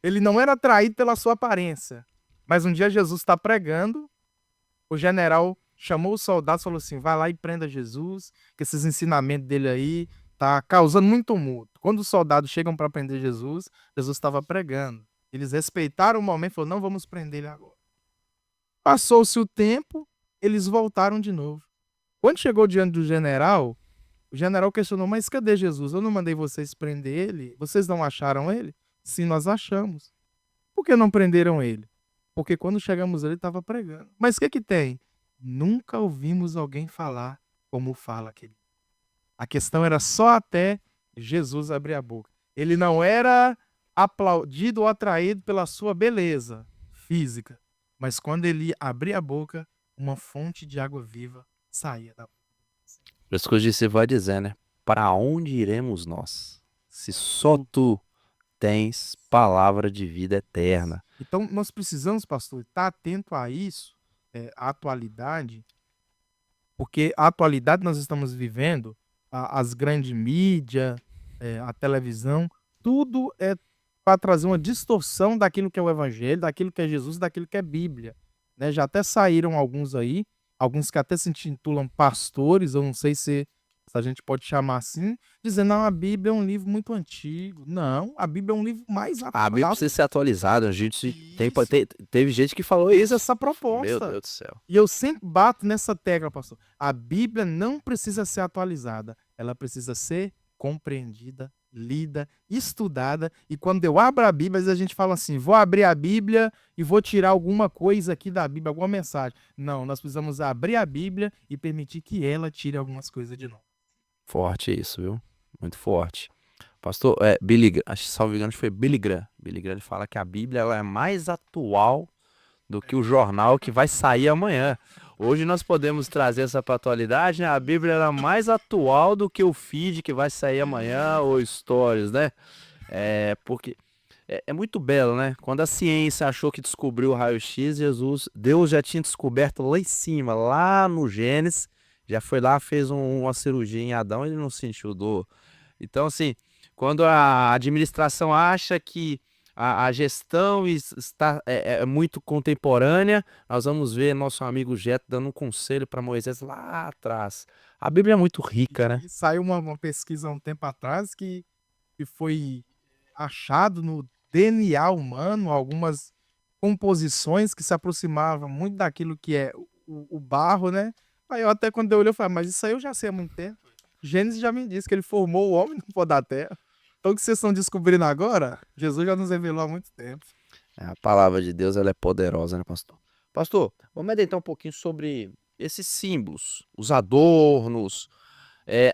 [SPEAKER 2] Ele não era atraído pela sua aparência. Mas um dia Jesus está pregando, o general chamou os soldados e falou assim, vai lá e prenda Jesus, que esses ensinamentos dele aí tá causando muito tumulto. Quando os soldados chegam para prender Jesus, Jesus estava pregando. Eles respeitaram o momento e falaram, não vamos prender ele agora. Passou-se o tempo, eles voltaram de novo. Quando chegou diante do general, o general questionou, mas cadê Jesus? Eu não mandei vocês prender ele? Vocês não acharam ele? Sim, nós achamos. Por que não prenderam ele? Porque quando chegamos ele estava pregando. Mas o que tem? Nunca ouvimos alguém falar como fala aquele. A questão era só até Jesus abrir a boca. Ele não era aplaudido ou atraído pela sua beleza física, mas quando ele abria a boca, uma fonte de água viva saía da boca.
[SPEAKER 1] Por isso que hoje você vai dizer, né? Para onde iremos nós? Se só tu tens palavra de vida eterna.
[SPEAKER 2] Então, nós precisamos, pastor, estar atento a isso, a atualidade, porque a atualidade nós estamos vivendo, as grandes mídias, a televisão, tudo é para trazer uma distorção daquilo que é o evangelho, daquilo que é Jesus, daquilo que é Bíblia. Né? Já até saíram alguns aí, alguns que até se intitulam pastores, eu não sei se a gente pode chamar assim, dizendo, não, a Bíblia é um livro muito antigo. Não, a Bíblia é um livro mais
[SPEAKER 1] A Bíblia precisa ser atualizada. A gente
[SPEAKER 2] Isso.
[SPEAKER 1] teve gente que falou isso.
[SPEAKER 2] essa
[SPEAKER 1] Meu
[SPEAKER 2] proposta.
[SPEAKER 1] Deus do céu.
[SPEAKER 2] E eu sempre bato nessa tecla, pastor. A Bíblia não precisa ser atualizada, ela precisa ser compreendida, lida, estudada. E quando eu abro a Bíblia, às vezes a gente fala assim: vou abrir a Bíblia e vou tirar alguma coisa aqui da Bíblia, alguma mensagem. Não, nós precisamos abrir a Bíblia e permitir que ela tire algumas coisas de nós.
[SPEAKER 1] Forte isso, viu? Muito forte. Pastor, Billy Graham, acho que salvo engano foi Billy Graham. Billy Graham ele fala que a Bíblia ela é mais atual do que o jornal que vai sair amanhã. Hoje nós podemos trazer essa pra atualidade, né? A Bíblia ela é mais atual do que o feed que vai sair amanhã ou stories, né? Porque é muito belo, né? Quando a ciência achou que descobriu o raio-x, Deus já tinha descoberto lá em cima, lá no Gênesis, já foi lá, fez uma cirurgia em Adão e ele não sentiu dor. Então, assim, quando a administração acha que a gestão está muito contemporânea, nós vamos ver nosso amigo Jeto dando um conselho para Moisés lá atrás. A Bíblia é muito rica, né?
[SPEAKER 2] E saiu uma pesquisa há um tempo atrás que foi achado no DNA humano algumas composições que se aproximavam muito daquilo que é o barro, né? Aí eu até quando eu olhei, eu falei, mas isso aí eu já sei há muito tempo. Gênesis já me disse que ele formou o homem no pó da terra. Então o que vocês estão descobrindo agora, Jesus já nos revelou há muito tempo.
[SPEAKER 1] A palavra de Deus ela é poderosa, né, pastor? Pastor, vamos adentrar um pouquinho sobre esses símbolos, os adornos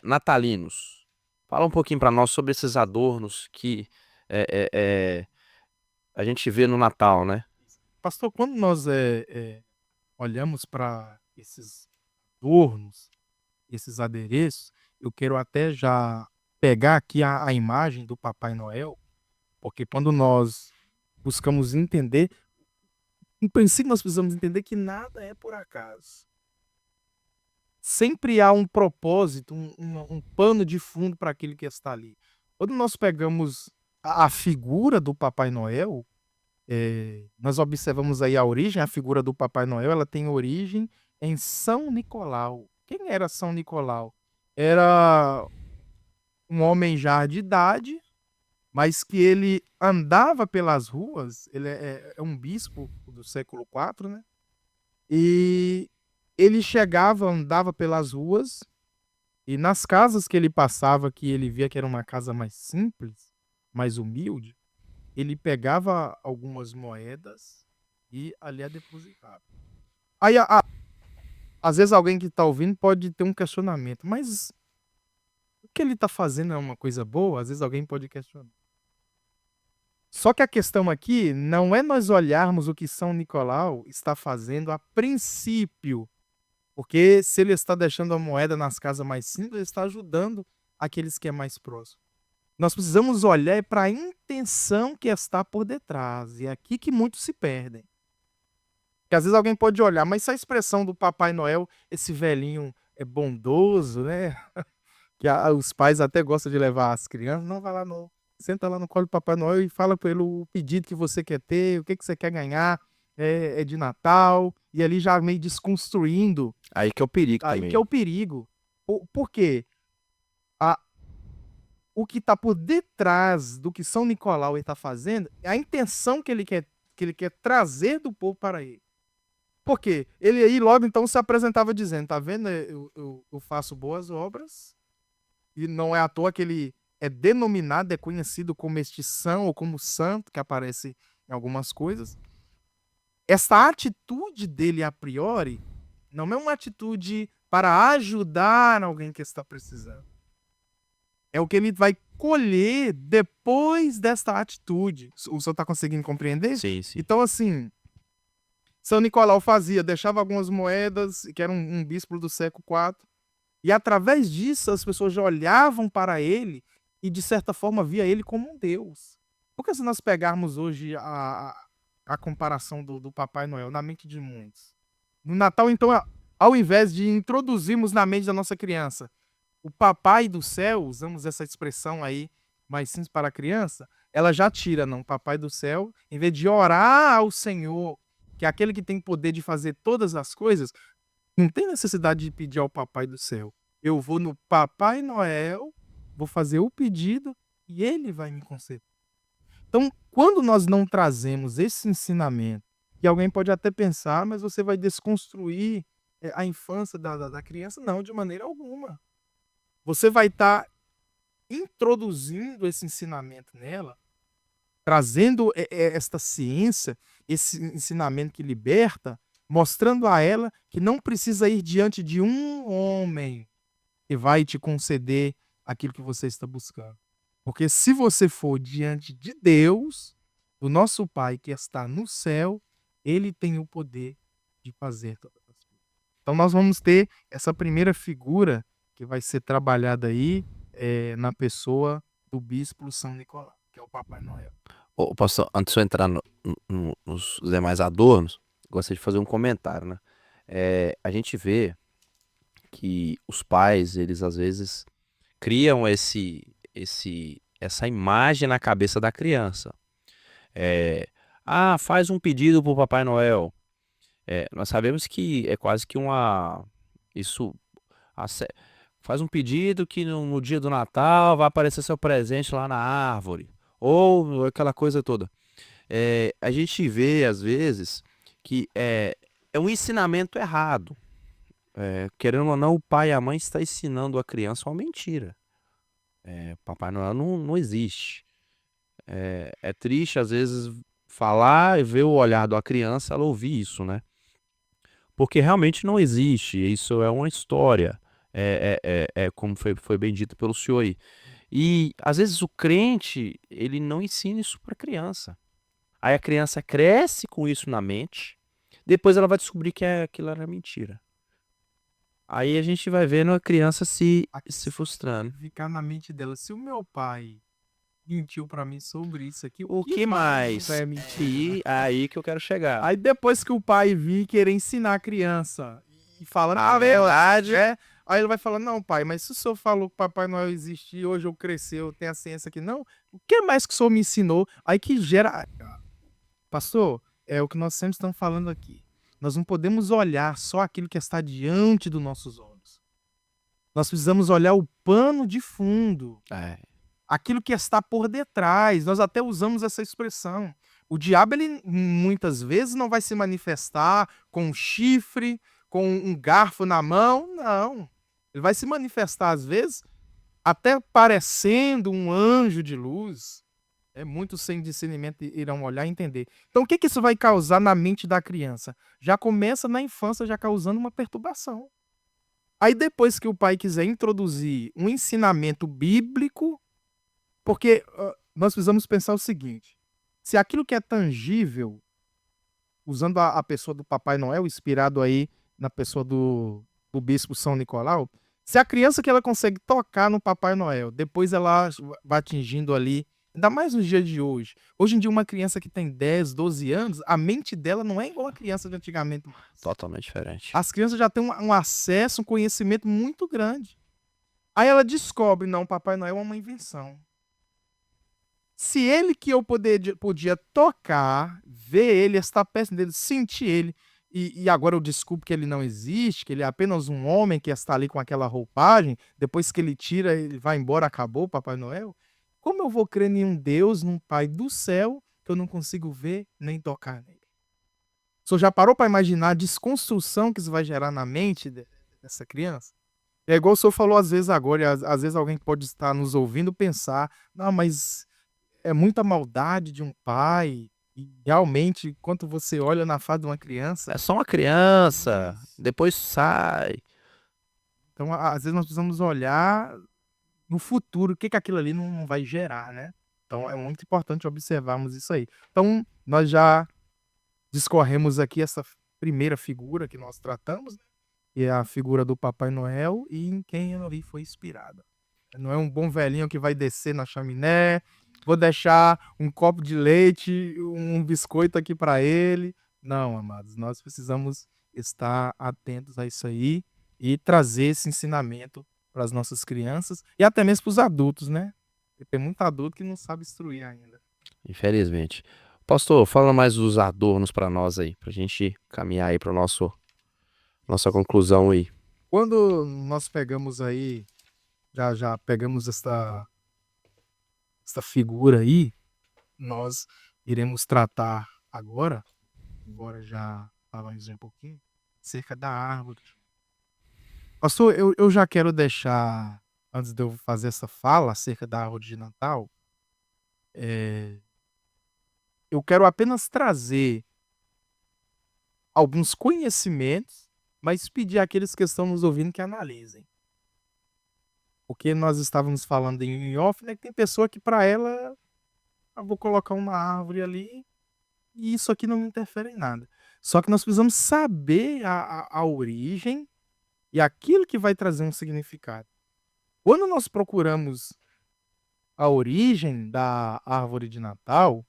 [SPEAKER 1] natalinos. Fala um pouquinho para nós sobre esses adornos que é, é, é, a gente vê no Natal, né?
[SPEAKER 2] Pastor, quando nós olhamos para esses adornos, esses adereços, eu quero até já pegar aqui a imagem do Papai Noel, porque quando nós buscamos entender. Em princípio, nós precisamos entender que nada é por acaso. Sempre há um propósito, um pano de fundo para aquilo que está ali. Quando nós pegamos a figura do Papai Noel, nós observamos aí a origem, a figura do Papai Noel, ela tem origem em São Nicolau. Quem era São Nicolau? Era um homem já de idade, mas que ele andava pelas ruas, ele é um bispo do século IV, né? E ele chegava, andava pelas ruas, e nas casas que ele passava, que ele via que era uma casa mais simples, mais humilde, ele pegava algumas moedas e ali a depositava. Aí, às vezes, alguém que está ouvindo pode ter um questionamento, mas o que ele está fazendo é uma coisa boa? Às vezes alguém pode questionar. Só que a questão aqui não é nós olharmos o que São Nicolau está fazendo a princípio, porque se ele está deixando a moeda nas casas mais simples, ele está ajudando aqueles que é mais próximo. Nós precisamos olhar para a intenção que está por detrás, e é aqui que muitos se perdem. Porque às vezes alguém pode olhar, mas essa expressão do Papai Noel, esse velhinho é bondoso, né? Que os pais até gostam de levar as crianças, não vai lá no, senta lá no colo do Papai Noel e fala pelo pedido que você quer ter, o que você quer ganhar, é de Natal, e ali já meio desconstruindo,
[SPEAKER 1] Aí que é o perigo
[SPEAKER 2] aí que é
[SPEAKER 1] também.
[SPEAKER 2] o perigo. Por quê? A, o que está por detrás do que São Nicolau está fazendo é a intenção que ele quer trazer do povo para ele. Por quê? Ele aí logo então se apresentava dizendo, tá vendo? Eu faço boas obras, e não é à toa que ele é denominado, é conhecido como este são ou como santo, que aparece em algumas coisas. Essa atitude dele a priori não é uma atitude para ajudar alguém que está precisando. É o que ele vai colher depois desta atitude. O senhor está conseguindo compreender?
[SPEAKER 1] Sim, sim.
[SPEAKER 2] Então, assim, São Nicolau fazia, deixava algumas moedas, que era um bispo do século IV, e através disso as pessoas já olhavam para ele e, de certa forma, via ele como um Deus. Porque se nós pegarmos hoje a comparação do Papai Noel na mente de muitos, no Natal, então, ao invés de introduzirmos na mente da nossa criança o Papai do Céu, usamos essa expressão aí mais simples para a criança, ela já tira, não, Papai do Céu, em vez de orar ao Senhor, que é aquele que tem poder de fazer todas as coisas, não tem necessidade de pedir ao Papai do Céu. Eu vou no Papai Noel, vou fazer o pedido e ele vai me conceder. Então, quando nós não trazemos esse ensinamento, e alguém pode até pensar, mas você vai desconstruir a infância da criança? Não, de maneira alguma. Você vai estar introduzindo esse ensinamento nela, trazendo esta ciência, esse ensinamento que liberta, mostrando a ela que não precisa ir diante de um homem que vai te conceder aquilo que você está buscando. Porque se você for diante de Deus, do nosso Pai que está no céu, ele tem o poder de fazer todas as coisas. Então nós vamos ter essa primeira figura que vai ser trabalhada aí na pessoa do bispo São Nicolau, que é o Papai Noel.
[SPEAKER 1] Ô, pastor, antes de eu entrar nos demais adornos, gostaria de fazer um comentário, né? A gente vê que os pais, eles às vezes criam essa imagem na cabeça da criança. Faz um pedido pro Papai Noel. Nós sabemos que é quase que isso, a sé- faz um pedido que no dia do Natal vai aparecer seu presente lá na árvore. Ou aquela coisa toda. A gente vê, às vezes, que é um ensinamento errado. Querendo ou não, o pai e a mãe estão ensinando a criança uma mentira. Papai Noel não existe. É triste, às vezes, falar e ver o olhar da criança, ela ouvir isso, né? Porque realmente não existe. Isso é uma história. É como foi bem dito pelo senhor aí. E, às vezes, o crente, ele não ensina isso para a criança. Aí a criança cresce com isso na mente, depois ela vai descobrir que aquilo era mentira. Aí a gente vai vendo a criança se
[SPEAKER 2] A
[SPEAKER 1] frustrando.
[SPEAKER 2] ficar na mente dela, se o meu pai mentiu pra mim sobre isso aqui.
[SPEAKER 1] O que mais?
[SPEAKER 2] É mentira.
[SPEAKER 1] Aí que eu quero chegar.
[SPEAKER 2] Aí depois que o pai vir querer ensinar a criança e fala,
[SPEAKER 1] A verdade
[SPEAKER 2] aí ele vai falar, não, pai, mas se o senhor falou que Papai Noel existia, hoje eu cresci, eu tenho a ciência aqui, não, o que mais que o senhor me ensinou? Aí que gera. Pastor, é o que nós sempre estamos falando aqui. Nós não podemos olhar só aquilo que está diante dos nossos olhos. Nós precisamos olhar o pano de fundo,
[SPEAKER 1] é,
[SPEAKER 2] aquilo que está por detrás. Nós até usamos essa expressão. O diabo, ele muitas vezes não vai se manifestar com um chifre, com um garfo na mão, não. Ele vai se manifestar, às vezes, até parecendo um anjo de luz. Muitos sem discernimento irão olhar e entender. Então, o que isso vai causar na mente da criança? Já começa na infância, já causando uma perturbação. Aí, depois que o pai quiser introduzir um ensinamento bíblico, porque nós precisamos pensar o seguinte: se aquilo que é tangível, usando a pessoa do Papai Noel, inspirado aí na pessoa do bispo São Nicolau, se a criança que ela consegue tocar no Papai Noel, depois ela vai atingindo ali, ainda mais nos dias de hoje. Hoje em dia, uma criança que tem 10, 12 anos, a mente dela não é igual a criança de antigamente mais.
[SPEAKER 1] totalmente diferente.
[SPEAKER 2] As crianças já têm um acesso, um conhecimento muito grande. Aí ela descobre, não, Papai Noel é uma invenção. Se ele que eu podia tocar, ver ele, estar perto dele, sentir ele, e agora eu descubro que ele não existe, que ele é apenas um homem que está ali com aquela roupagem, depois que ele tira, ele vai embora, acabou o Papai Noel, como eu vou crer em um Deus, num Pai do céu, que eu não consigo ver nem tocar nele? O senhor já parou para imaginar a desconstrução que isso vai gerar na mente dessa criança? É igual o senhor falou às vezes agora, e às vezes alguém pode estar nos ouvindo pensar, não, mas é muita maldade de um pai. E realmente, quando você olha na face de uma criança.
[SPEAKER 1] É só uma criança, depois sai.
[SPEAKER 2] Então, às vezes, nós precisamos olhar no futuro, o que aquilo ali não vai gerar, né? Então, é muito importante observarmos isso aí. Então, nós já discorremos aqui essa primeira figura que nós tratamos, né? Que é a figura do Papai Noel e em quem ela ali foi inspirada. Não é um bom velhinho que vai descer na chaminé, vou deixar um copo de leite, um biscoito aqui para ele. Não, amados, nós precisamos estar atentos a isso aí e trazer esse ensinamento para as nossas crianças e até mesmo para os adultos, né? Porque tem muito adulto que não sabe instruir ainda.
[SPEAKER 1] Infelizmente. Pastor, fala mais dos adornos para nós aí, pra gente caminhar aí para nossa conclusão aí.
[SPEAKER 2] Quando nós pegamos aí, já pegamos esta figura aí, nós iremos tratar agora já falamos um pouquinho, acerca da árvore. Pastor, eu já quero deixar, antes de eu fazer essa fala acerca da árvore de Natal, eu quero apenas trazer alguns conhecimentos, mas pedir àqueles que estão nos ouvindo que analisem. Porque nós estávamos falando em off, né, que tem pessoa que para ela, eu vou colocar uma árvore ali e isso aqui não me interfere em nada. Só que nós precisamos saber a origem e aquilo que vai trazer um significado. Quando nós procuramos a origem da árvore de Natal,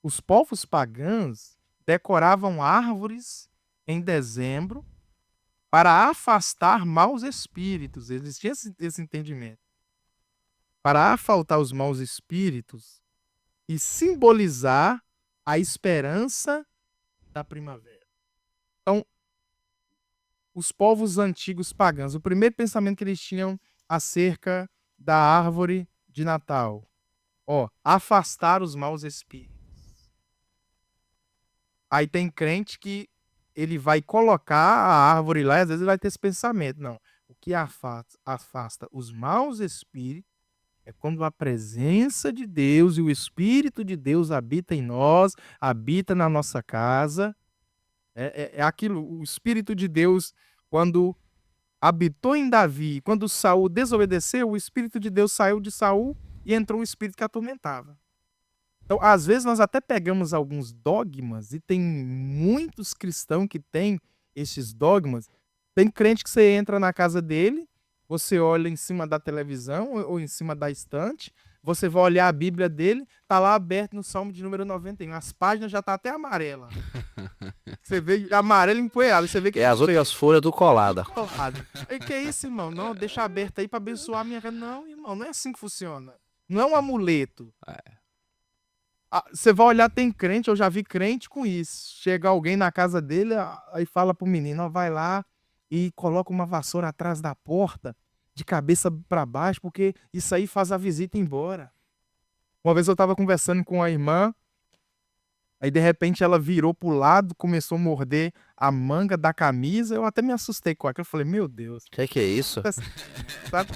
[SPEAKER 2] os povos pagãos decoravam árvores em dezembro para afastar maus espíritos. Eles tinham esse entendimento. Para afastar os maus espíritos e simbolizar a esperança da primavera. Então, os povos antigos pagãos, o primeiro pensamento que eles tinham acerca da árvore de Natal, afastar os maus espíritos. Aí tem crente que ele vai colocar a árvore lá e às vezes ele vai ter esse pensamento. Não, o que afasta os maus espíritos é quando a presença de Deus e o Espírito de Deus habita em nós, habita na nossa casa. É aquilo, o Espírito de Deus, quando habitou em Davi, quando Saul desobedeceu, o Espírito de Deus saiu de Saul e entrou um espírito que atormentava. Então, às vezes, nós até pegamos alguns dogmas, e tem muitos cristãos que têm esses dogmas. Tem crente que você entra na casa dele, você olha em cima da televisão ou em cima da estante, você vai olhar a Bíblia dele, tá lá aberto no Salmo de número 91. As páginas já tá até amarela. Você vê amarelo empoeirado, você vê que
[SPEAKER 1] É as outras folhas do colada.
[SPEAKER 2] colado. Aí, que é isso, irmão? Não, deixa aberto aí pra abençoar a minha vida. Não, irmão, não é assim que funciona. Não é um amuleto. Você vai olhar, tem crente, eu já vi crente com isso. Chega alguém na casa dele, aí fala pro menino, ó, vai lá e coloca uma vassoura atrás da porta, de cabeça pra baixo, porque isso aí faz a visita ir embora. Uma vez eu tava conversando com a irmã, aí de repente ela virou pro lado, começou a morder a manga da camisa, eu até me assustei com aquilo, eu falei, meu Deus.
[SPEAKER 1] Que é isso?
[SPEAKER 2] Sabe?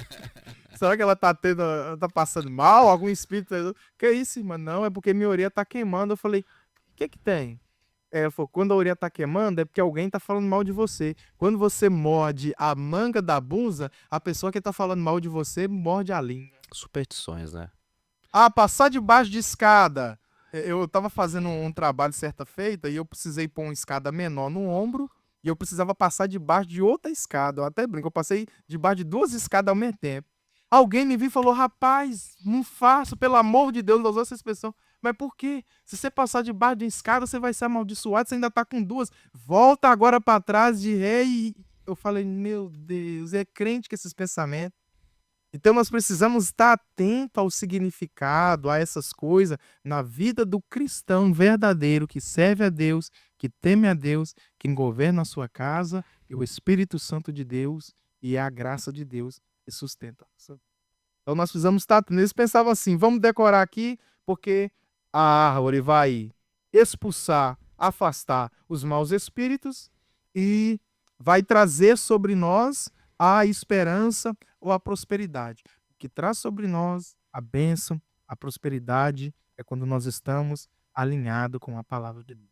[SPEAKER 2] Será que ela tá passando mal? Algum espírito? Que isso, irmã? Não, é porque minha orelha tá queimando. Eu falei, o que que tem? Ela falou, quando a orelha tá queimando é porque alguém tá falando mal de você. Quando você morde a manga da blusa, a pessoa que tá falando mal de você morde a língua.
[SPEAKER 1] Superstições, né?
[SPEAKER 2] Passar debaixo de escada. Eu tava fazendo um trabalho certa feita e eu precisei pôr uma escada menor no ombro e eu precisava passar debaixo de outra escada. Eu até brinco, eu passei debaixo de 2 escadas ao mesmo tempo. Alguém me viu e falou, rapaz, não faça, pelo amor de Deus, não usou essa expressão. Mas por quê? Se você passar debaixo de uma escada, você vai ser amaldiçoado, você ainda tá com 2. Volta agora para trás de ré e... Eu falei, meu Deus, é crente com esses pensamentos. Então nós precisamos estar atento ao significado, a essas coisas, na vida do cristão verdadeiro, que serve a Deus, que teme a Deus, que governa a sua casa, e o Espírito Santo de Deus e a graça de Deus que sustenta. Então nós precisamos estar atentos. Eles pensavam assim, vamos decorar aqui, porque a árvore vai expulsar, afastar os maus espíritos e vai trazer sobre nós a esperança ou a prosperidade. O que traz sobre nós a bênção, a prosperidade, é quando nós estamos alinhados com a palavra de Deus.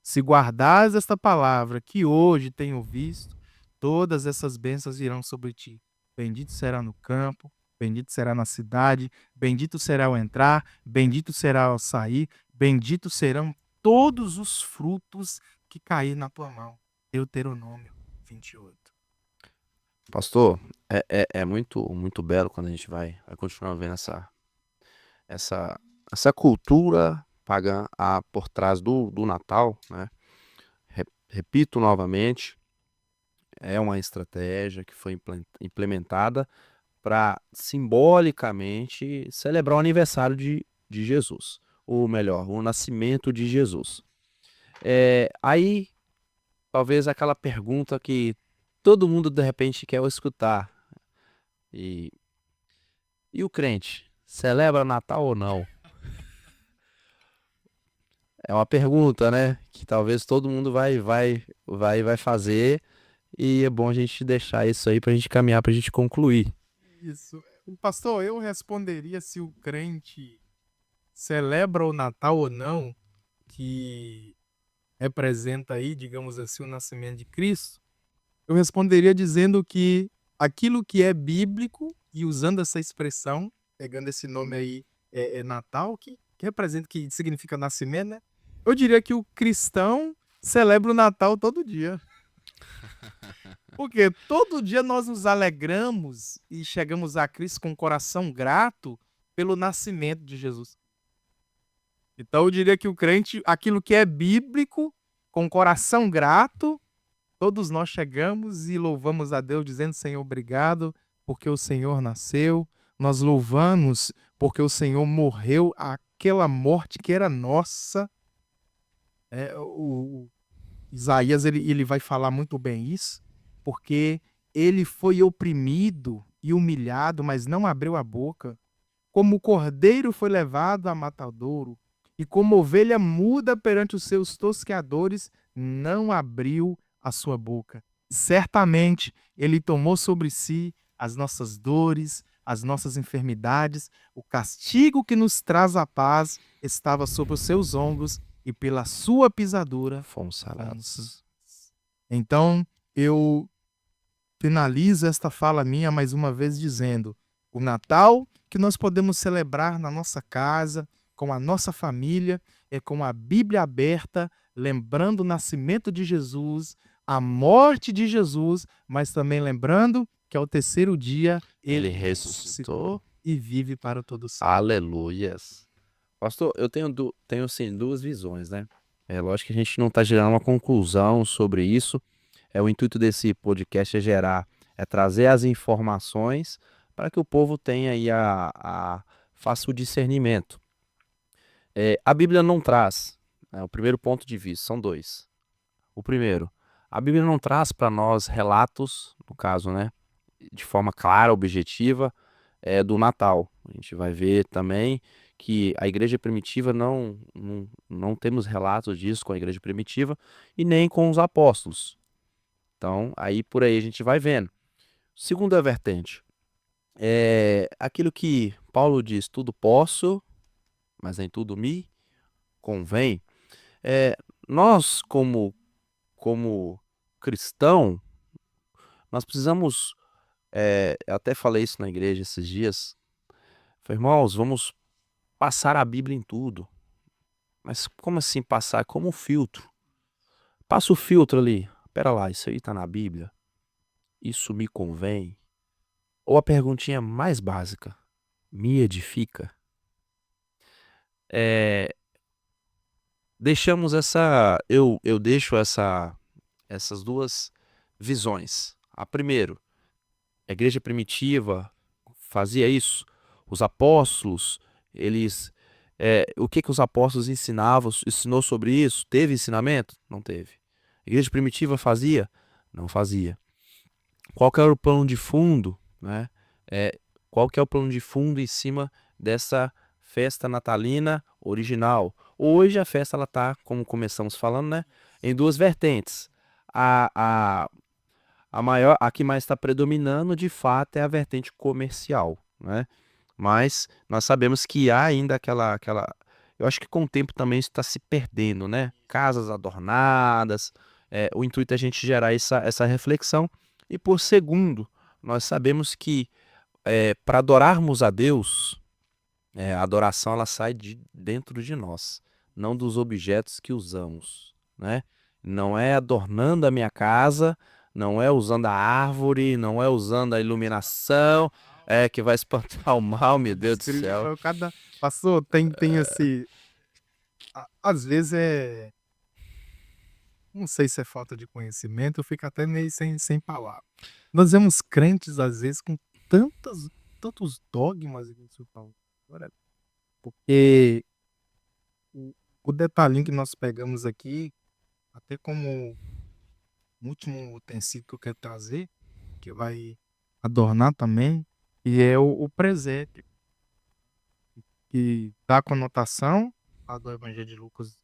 [SPEAKER 2] Se guardares esta palavra que hoje tenho visto, todas essas bênçãos irão sobre ti. Bendito será no campo, bendito será na cidade, bendito será ao entrar, bendito será ao sair, bendito serão todos os frutos que cair na tua mão. Deuteronômio 28.
[SPEAKER 1] Pastor, é muito belo quando a gente vai continuar vendo essa cultura pagã por trás do Natal, né? Repito novamente, é uma estratégia que foi implementada para simbolicamente celebrar o aniversário de Jesus, ou melhor, o nascimento de Jesus. Aí, talvez aquela pergunta que todo mundo de repente quer escutar. E o crente, celebra Natal ou não? É uma pergunta, né? Que talvez todo mundo vai fazer. E é bom a gente deixar isso aí pra gente caminhar, pra gente concluir.
[SPEAKER 2] Isso. Pastor, eu responderia se o crente celebra o Natal ou não, que representa aí, digamos assim, o nascimento de Cristo. Eu responderia dizendo que aquilo que é bíblico, e usando essa expressão, pegando esse nome aí, Natal, que representa, que significa nascimento, né? Eu diria que o cristão celebra o Natal todo dia. Porque todo dia nós nos alegramos e chegamos a Cristo com o coração grato pelo nascimento de Jesus. Então eu diria que o crente, aquilo que é bíblico, com o coração grato, todos nós chegamos e louvamos a Deus dizendo, Senhor, obrigado, porque o Senhor nasceu. Nós louvamos porque o Senhor morreu aquela morte que era nossa. O Isaías ele vai falar muito bem isso, porque ele foi oprimido e humilhado, mas não abriu a boca. Como o cordeiro foi levado a matadouro, e como ovelha muda perante os seus tosqueadores, não abriu a sua boca. Certamente ele tomou sobre si as nossas dores, as nossas enfermidades, o castigo que nos traz a paz estava sobre os seus ombros, e pela sua pisadura
[SPEAKER 1] Fomos sarados.
[SPEAKER 2] Então, eu finalizo esta fala minha mais uma vez dizendo: o Natal que nós podemos celebrar na nossa casa, com a nossa família, é com a Bíblia aberta, lembrando o nascimento de Jesus, a morte de Jesus, mas também lembrando que ao terceiro dia ele ressuscitou e vive para todo sempre.
[SPEAKER 1] Aleluias. Pastor, eu tenho assim, duas visões, né? É lógico que a gente não está gerando uma conclusão sobre isso. O intuito desse podcast é trazer as informações para que o povo tenha aí faça o discernimento. A Bíblia não traz, né, o primeiro ponto de vista, são dois. O primeiro, a Bíblia não traz para nós relatos, no caso, né, de forma clara, objetiva, do Natal. A gente vai ver também que a igreja primitiva não temos relatos disso com a igreja primitiva e nem com os apóstolos. Então, aí por aí a gente vai vendo. Segunda vertente, aquilo que Paulo diz, tudo posso, mas nem tudo me convém. Nós, como cristão, nós precisamos, eu até falei isso na igreja esses dias, falei, irmãos, vamos passar a Bíblia em tudo. Mas como assim passar? Como um filtro. Passa o filtro ali. Pera lá, isso aí tá na Bíblia? Isso me convém? Ou a perguntinha mais básica, me edifica? É, eu deixo essas duas visões. A primeiro, a igreja primitiva fazia isso. Os apóstolos, eles, o que os apóstolos ensinou sobre isso? Teve ensinamento? Não teve. A igreja primitiva fazia? Não fazia. Qual que era o plano de fundo, né? Qual que é o plano de fundo em cima dessa festa natalina original? Hoje a festa ela tá, como começamos falando, né, em duas vertentes. A, a, a que mais está predominando, de fato, é a vertente comercial, né? Mas nós sabemos que há ainda eu acho que com o tempo também isso está se perdendo, né? Casas adornadas, o intuito é a gente gerar essa reflexão. E por segundo, nós sabemos que para adorarmos a Deus, a adoração ela sai de dentro de nós, não dos objetos que usamos, né? Não é adornando a minha casa, não é usando a árvore, não é usando a iluminação, que vai espantar o mal, meu Deus do céu.
[SPEAKER 2] Cada pastor tem esse às vezes não sei se é falta de conhecimento, eu fico até meio sem palavras. Nós vemos crentes, às vezes, com tantos dogmas, igual o senhor falou agora, porque o o detalhinho que nós pegamos aqui, até como último utensílio que eu quero trazer, que vai adornar também, e é o presépio, que dá a conotação lá do Evangelho de Lucas,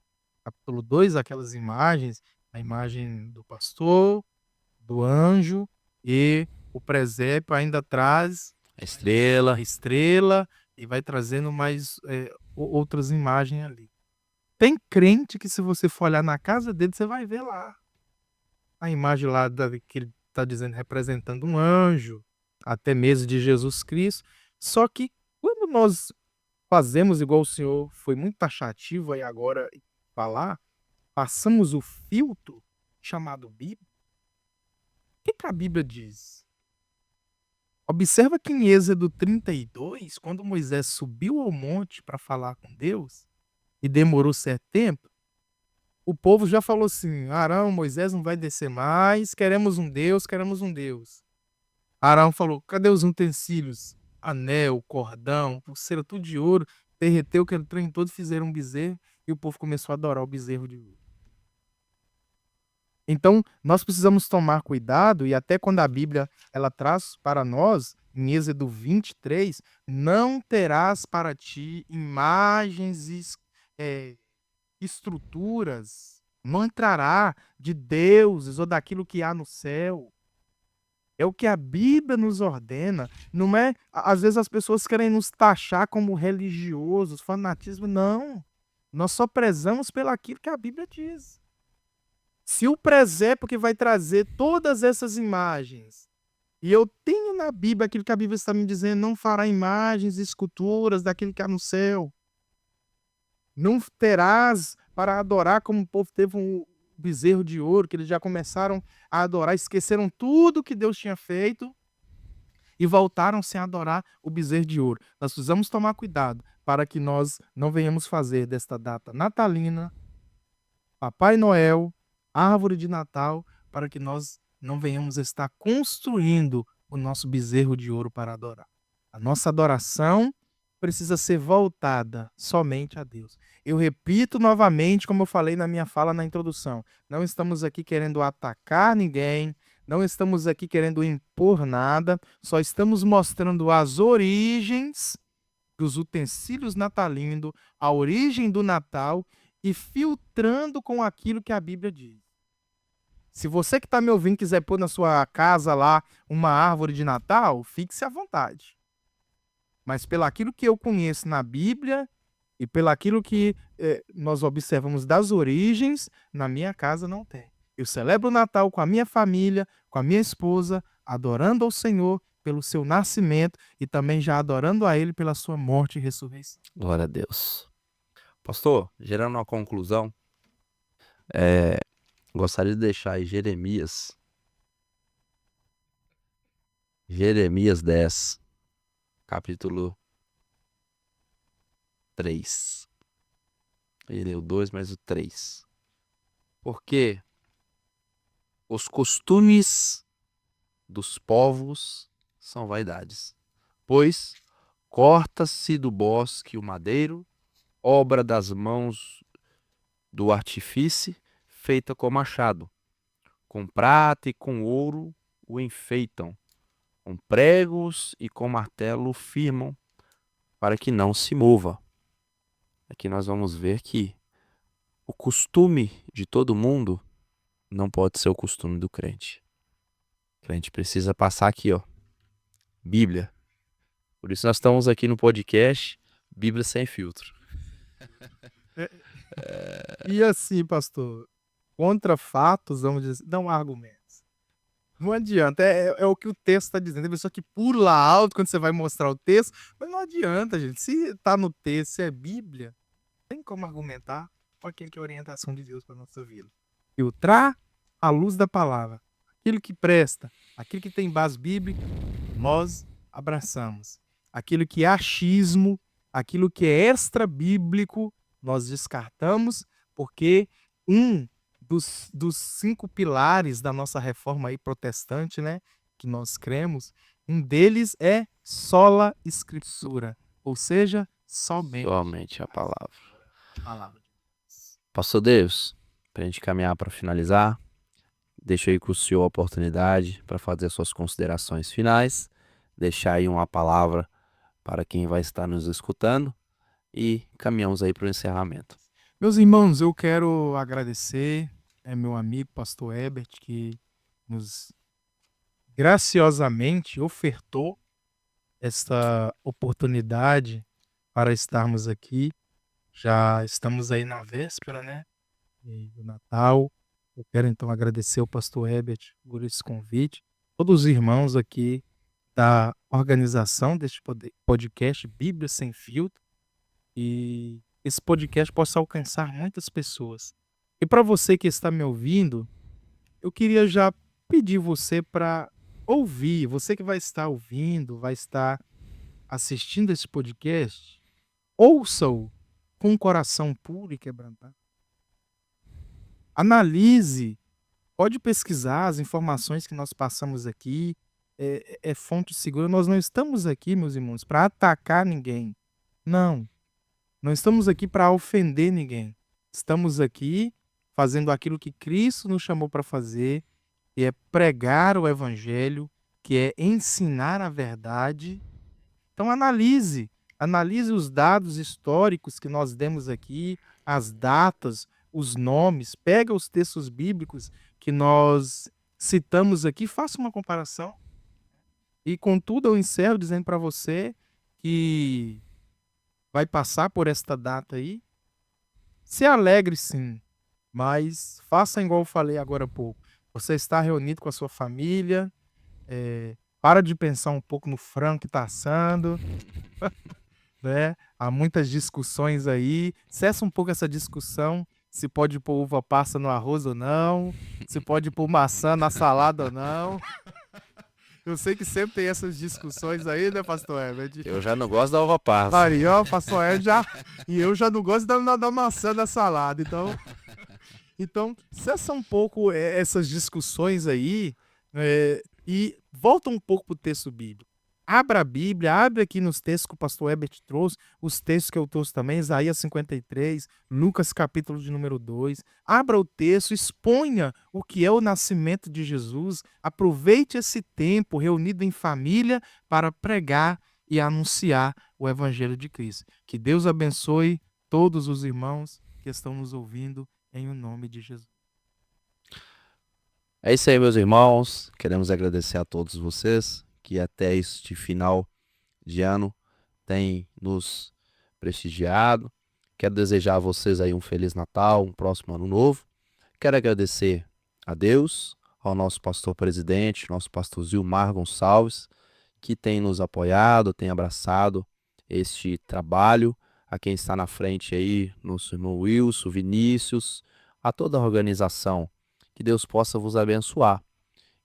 [SPEAKER 2] capítulo 2, aquelas imagens, a imagem do pastor, do anjo, e o presépio ainda traz
[SPEAKER 1] A estrela.
[SPEAKER 2] a estrela e vai trazendo mais, outras imagens ali. Tem crente que, se você for olhar na casa dele, você vai ver lá a imagem lá que ele está dizendo, representando um anjo, até mesmo de Jesus Cristo. Só que quando nós fazemos igual o senhor foi muito taxativo aí agora em falar, passamos o filtro chamado Bíblia, o que a Bíblia diz? Observa que em Êxodo 32, quando Moisés subiu ao monte para falar com Deus e demorou certo tempo, o povo já falou assim: Arão, Moisés não vai descer mais, queremos um Deus, queremos um Deus. Arão falou: cadê os utensílios? Anel, cordão, pulseira, tudo de ouro. Derreteu aquele trem todo, fizeram um bezerro e o povo começou a adorar o bezerro de ouro. Então, nós precisamos tomar cuidado, e até quando a Bíblia ela traz para nós, em Êxodo 23, não terás para ti imagens e estruturas, não entrará de deuses ou daquilo que há no céu. É o que a Bíblia nos ordena, não é? Às vezes as pessoas querem nos taxar como religiosos, fanatismo, não. Nós só prezamos pelaquilo que a Bíblia diz. Se o presépio que vai trazer todas essas imagens, e eu tenho na Bíblia aquilo que a Bíblia está me dizendo, não fará imagens e esculturas daquilo que há no céu. Não terás para adorar como o povo teve um bezerro de ouro, que eles já começaram a adorar, esqueceram tudo que Deus tinha feito. e voltaram-se a adorar o bezerro de ouro. Nós precisamos tomar cuidado para que nós não venhamos fazer desta data natalina, Papai Noel, árvore de Natal, para que nós não venhamos estar construindo o nosso bezerro de ouro para adorar. A nossa adoração precisa ser voltada somente a Deus. Eu repito novamente, como eu falei na minha fala na introdução, não estamos aqui querendo atacar ninguém, não estamos aqui querendo impor nada, só estamos mostrando as origens dos utensílios natalinos, a origem do Natal e filtrando com aquilo que a Bíblia diz. Se você que está me ouvindo quiser pôr na sua casa lá uma árvore de Natal, fique-se à vontade. Mas pelaquilo que eu conheço na Bíblia e pelaquilo que nós observamos das origens, na minha casa não tem. Eu celebro o Natal com a minha família, com a minha esposa, adorando ao Senhor pelo seu nascimento e também já adorando a Ele pela sua morte e ressurreição.
[SPEAKER 1] Glória a Deus. Pastor, gerando uma conclusão, gostaria de deixar aí Jeremias 10, capítulo 3. Ele é o 2, mas o 3. Porque os costumes dos povos são vaidades, pois corta-se do bosque o madeiro, obra das mãos do artífice, feita com machado. Com prata e com ouro o enfeitam, com pregos e com martelo o firmam, para que não se mova. Aqui nós vamos ver que o costume de todo mundo não pode ser o costume do crente. O crente precisa passar aqui, ó, Bíblia. Por isso nós estamos aqui no podcast Bíblia Sem Filtro.
[SPEAKER 2] E assim, pastor, contra fatos, vamos dizer, não há argumentos. Não adianta, é o que o texto está dizendo. Tem pessoa que pula alto quando você vai mostrar o texto, mas não adianta, gente. Se está no texto, se é Bíblia, tem como argumentar com aquilo que é a orientação de Deus para a nossa vida. Filtrar a luz da palavra. Aquilo que presta, aquilo que tem base bíblica, nós abraçamos. Aquilo que é achismo, aquilo que é extra-bíblico, nós descartamos, porque um dos 5 pilares da nossa reforma aí protestante, né, que nós cremos, um deles é sola escritura, ou seja, somente
[SPEAKER 1] a palavra.
[SPEAKER 2] palavra.
[SPEAKER 1] Pastor Deus, para a gente caminhar para finalizar, deixo aí com o senhor a oportunidade para fazer suas considerações finais, deixar aí uma palavra para quem vai estar nos escutando e caminhamos aí para o encerramento.
[SPEAKER 2] Meus irmãos, eu quero agradecer meu amigo pastor Herbert, que nos graciosamente ofertou esta oportunidade para estarmos aqui. Já estamos aí na véspera, né, do Natal. Eu quero então agradecer ao pastor Herbert por esse convite, todos os irmãos aqui da organização deste podcast Bíblia Sem Filtro, e esse podcast possa alcançar muitas pessoas. E para você que está me ouvindo, eu queria já pedir você para ouvir, você que vai estar ouvindo, vai estar assistindo esse podcast, ouça-o com um coração puro e quebrantado. Analise, pode pesquisar as informações que nós passamos aqui, é fonte segura. Nós não estamos aqui, meus irmãos, para atacar ninguém. Não estamos aqui para ofender ninguém. Estamos aqui fazendo aquilo que Cristo nos chamou para fazer, que é pregar o evangelho, que é ensinar a verdade. Então analise os dados históricos que nós demos aqui, as datas, os nomes, pega os textos bíblicos que nós citamos aqui, faça uma comparação. E contudo eu encerro dizendo para você que vai passar por esta data aí, se alegre sim, mas faça igual eu falei agora há pouco. Você está reunido com a sua família, para de pensar um pouco no frango que está assando, né? Há muitas discussões aí, cessa um pouco essa discussão, se pode pôr uva passa no arroz ou não, se pode pôr maçã na salada ou não. Eu sei que sempre tem essas discussões aí, né, pastor Herbert?
[SPEAKER 1] Eu já não gosto da uva passa.
[SPEAKER 2] Aí, ó, pastor Herbert já... E eu já não gosto da maçã da salada, então, cessa um pouco essas discussões aí e volta um pouco para o texto bíblico. Abra a Bíblia, abre aqui nos textos que o pastor Herbert trouxe, os textos que eu trouxe também, Isaías 53, Lucas capítulo de número 2. Abra o texto, exponha o que é o nascimento de Jesus, aproveite esse tempo reunido em família para pregar e anunciar o evangelho de Cristo. Que Deus abençoe todos os irmãos que estão nos ouvindo em o nome de Jesus.
[SPEAKER 1] É isso aí, meus irmãos. Queremos agradecer a todos vocês que até este final de ano têm nos prestigiado. Quero desejar a vocês aí um Feliz Natal, um próximo Ano Novo. Quero agradecer a Deus, ao nosso pastor presidente, nosso pastor Zilmar Gonçalves, que tem nos apoiado, tem abraçado este trabalho, a quem está na frente aí, nosso irmão Wilson, Vinícius, a toda a organização. Que Deus possa vos abençoar.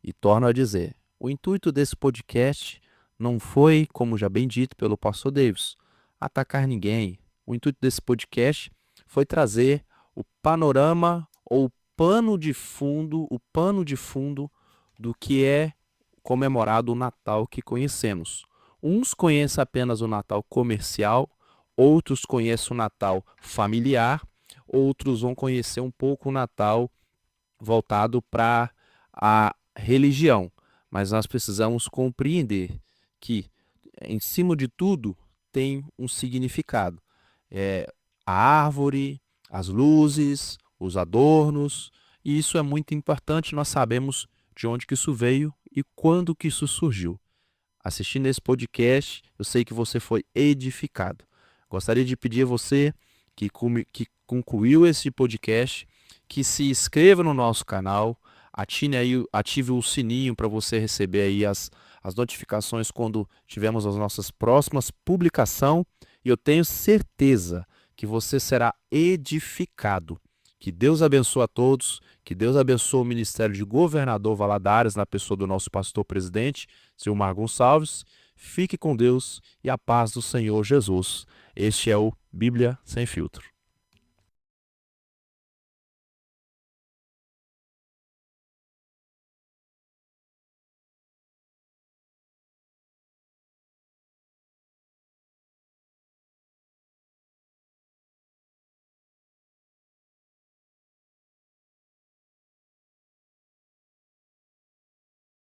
[SPEAKER 1] E torno a dizer, o intuito desse podcast não foi, como já bem dito pelo pastor Davis, atacar ninguém. O intuito desse podcast foi trazer o panorama ou o pano de fundo do que é comemorado o Natal que conhecemos. Uns conhecem apenas o Natal comercial, outros conhecem o Natal familiar, outros vão conhecer um pouco o Natal voltado para a religião. Mas nós precisamos compreender que, em cima de tudo, tem um significado. A árvore, as luzes, os adornos, e isso é muito importante, nós sabemos de onde que isso veio e quando que isso surgiu. Assistindo esse podcast, eu sei que você foi edificado. Gostaria de pedir a você que concluiu esse podcast, que se inscreva no nosso canal, ative o sininho para você receber aí as notificações quando tivermos as nossas próximas publicações, e eu tenho certeza que você será edificado. Que Deus abençoe a todos, que Deus abençoe o Ministério de Governador Valadares, na pessoa do nosso pastor presidente, Zilmar Gonçalves. Fique com Deus e a paz do Senhor Jesus. Este é o Bíblia Sem Filtro.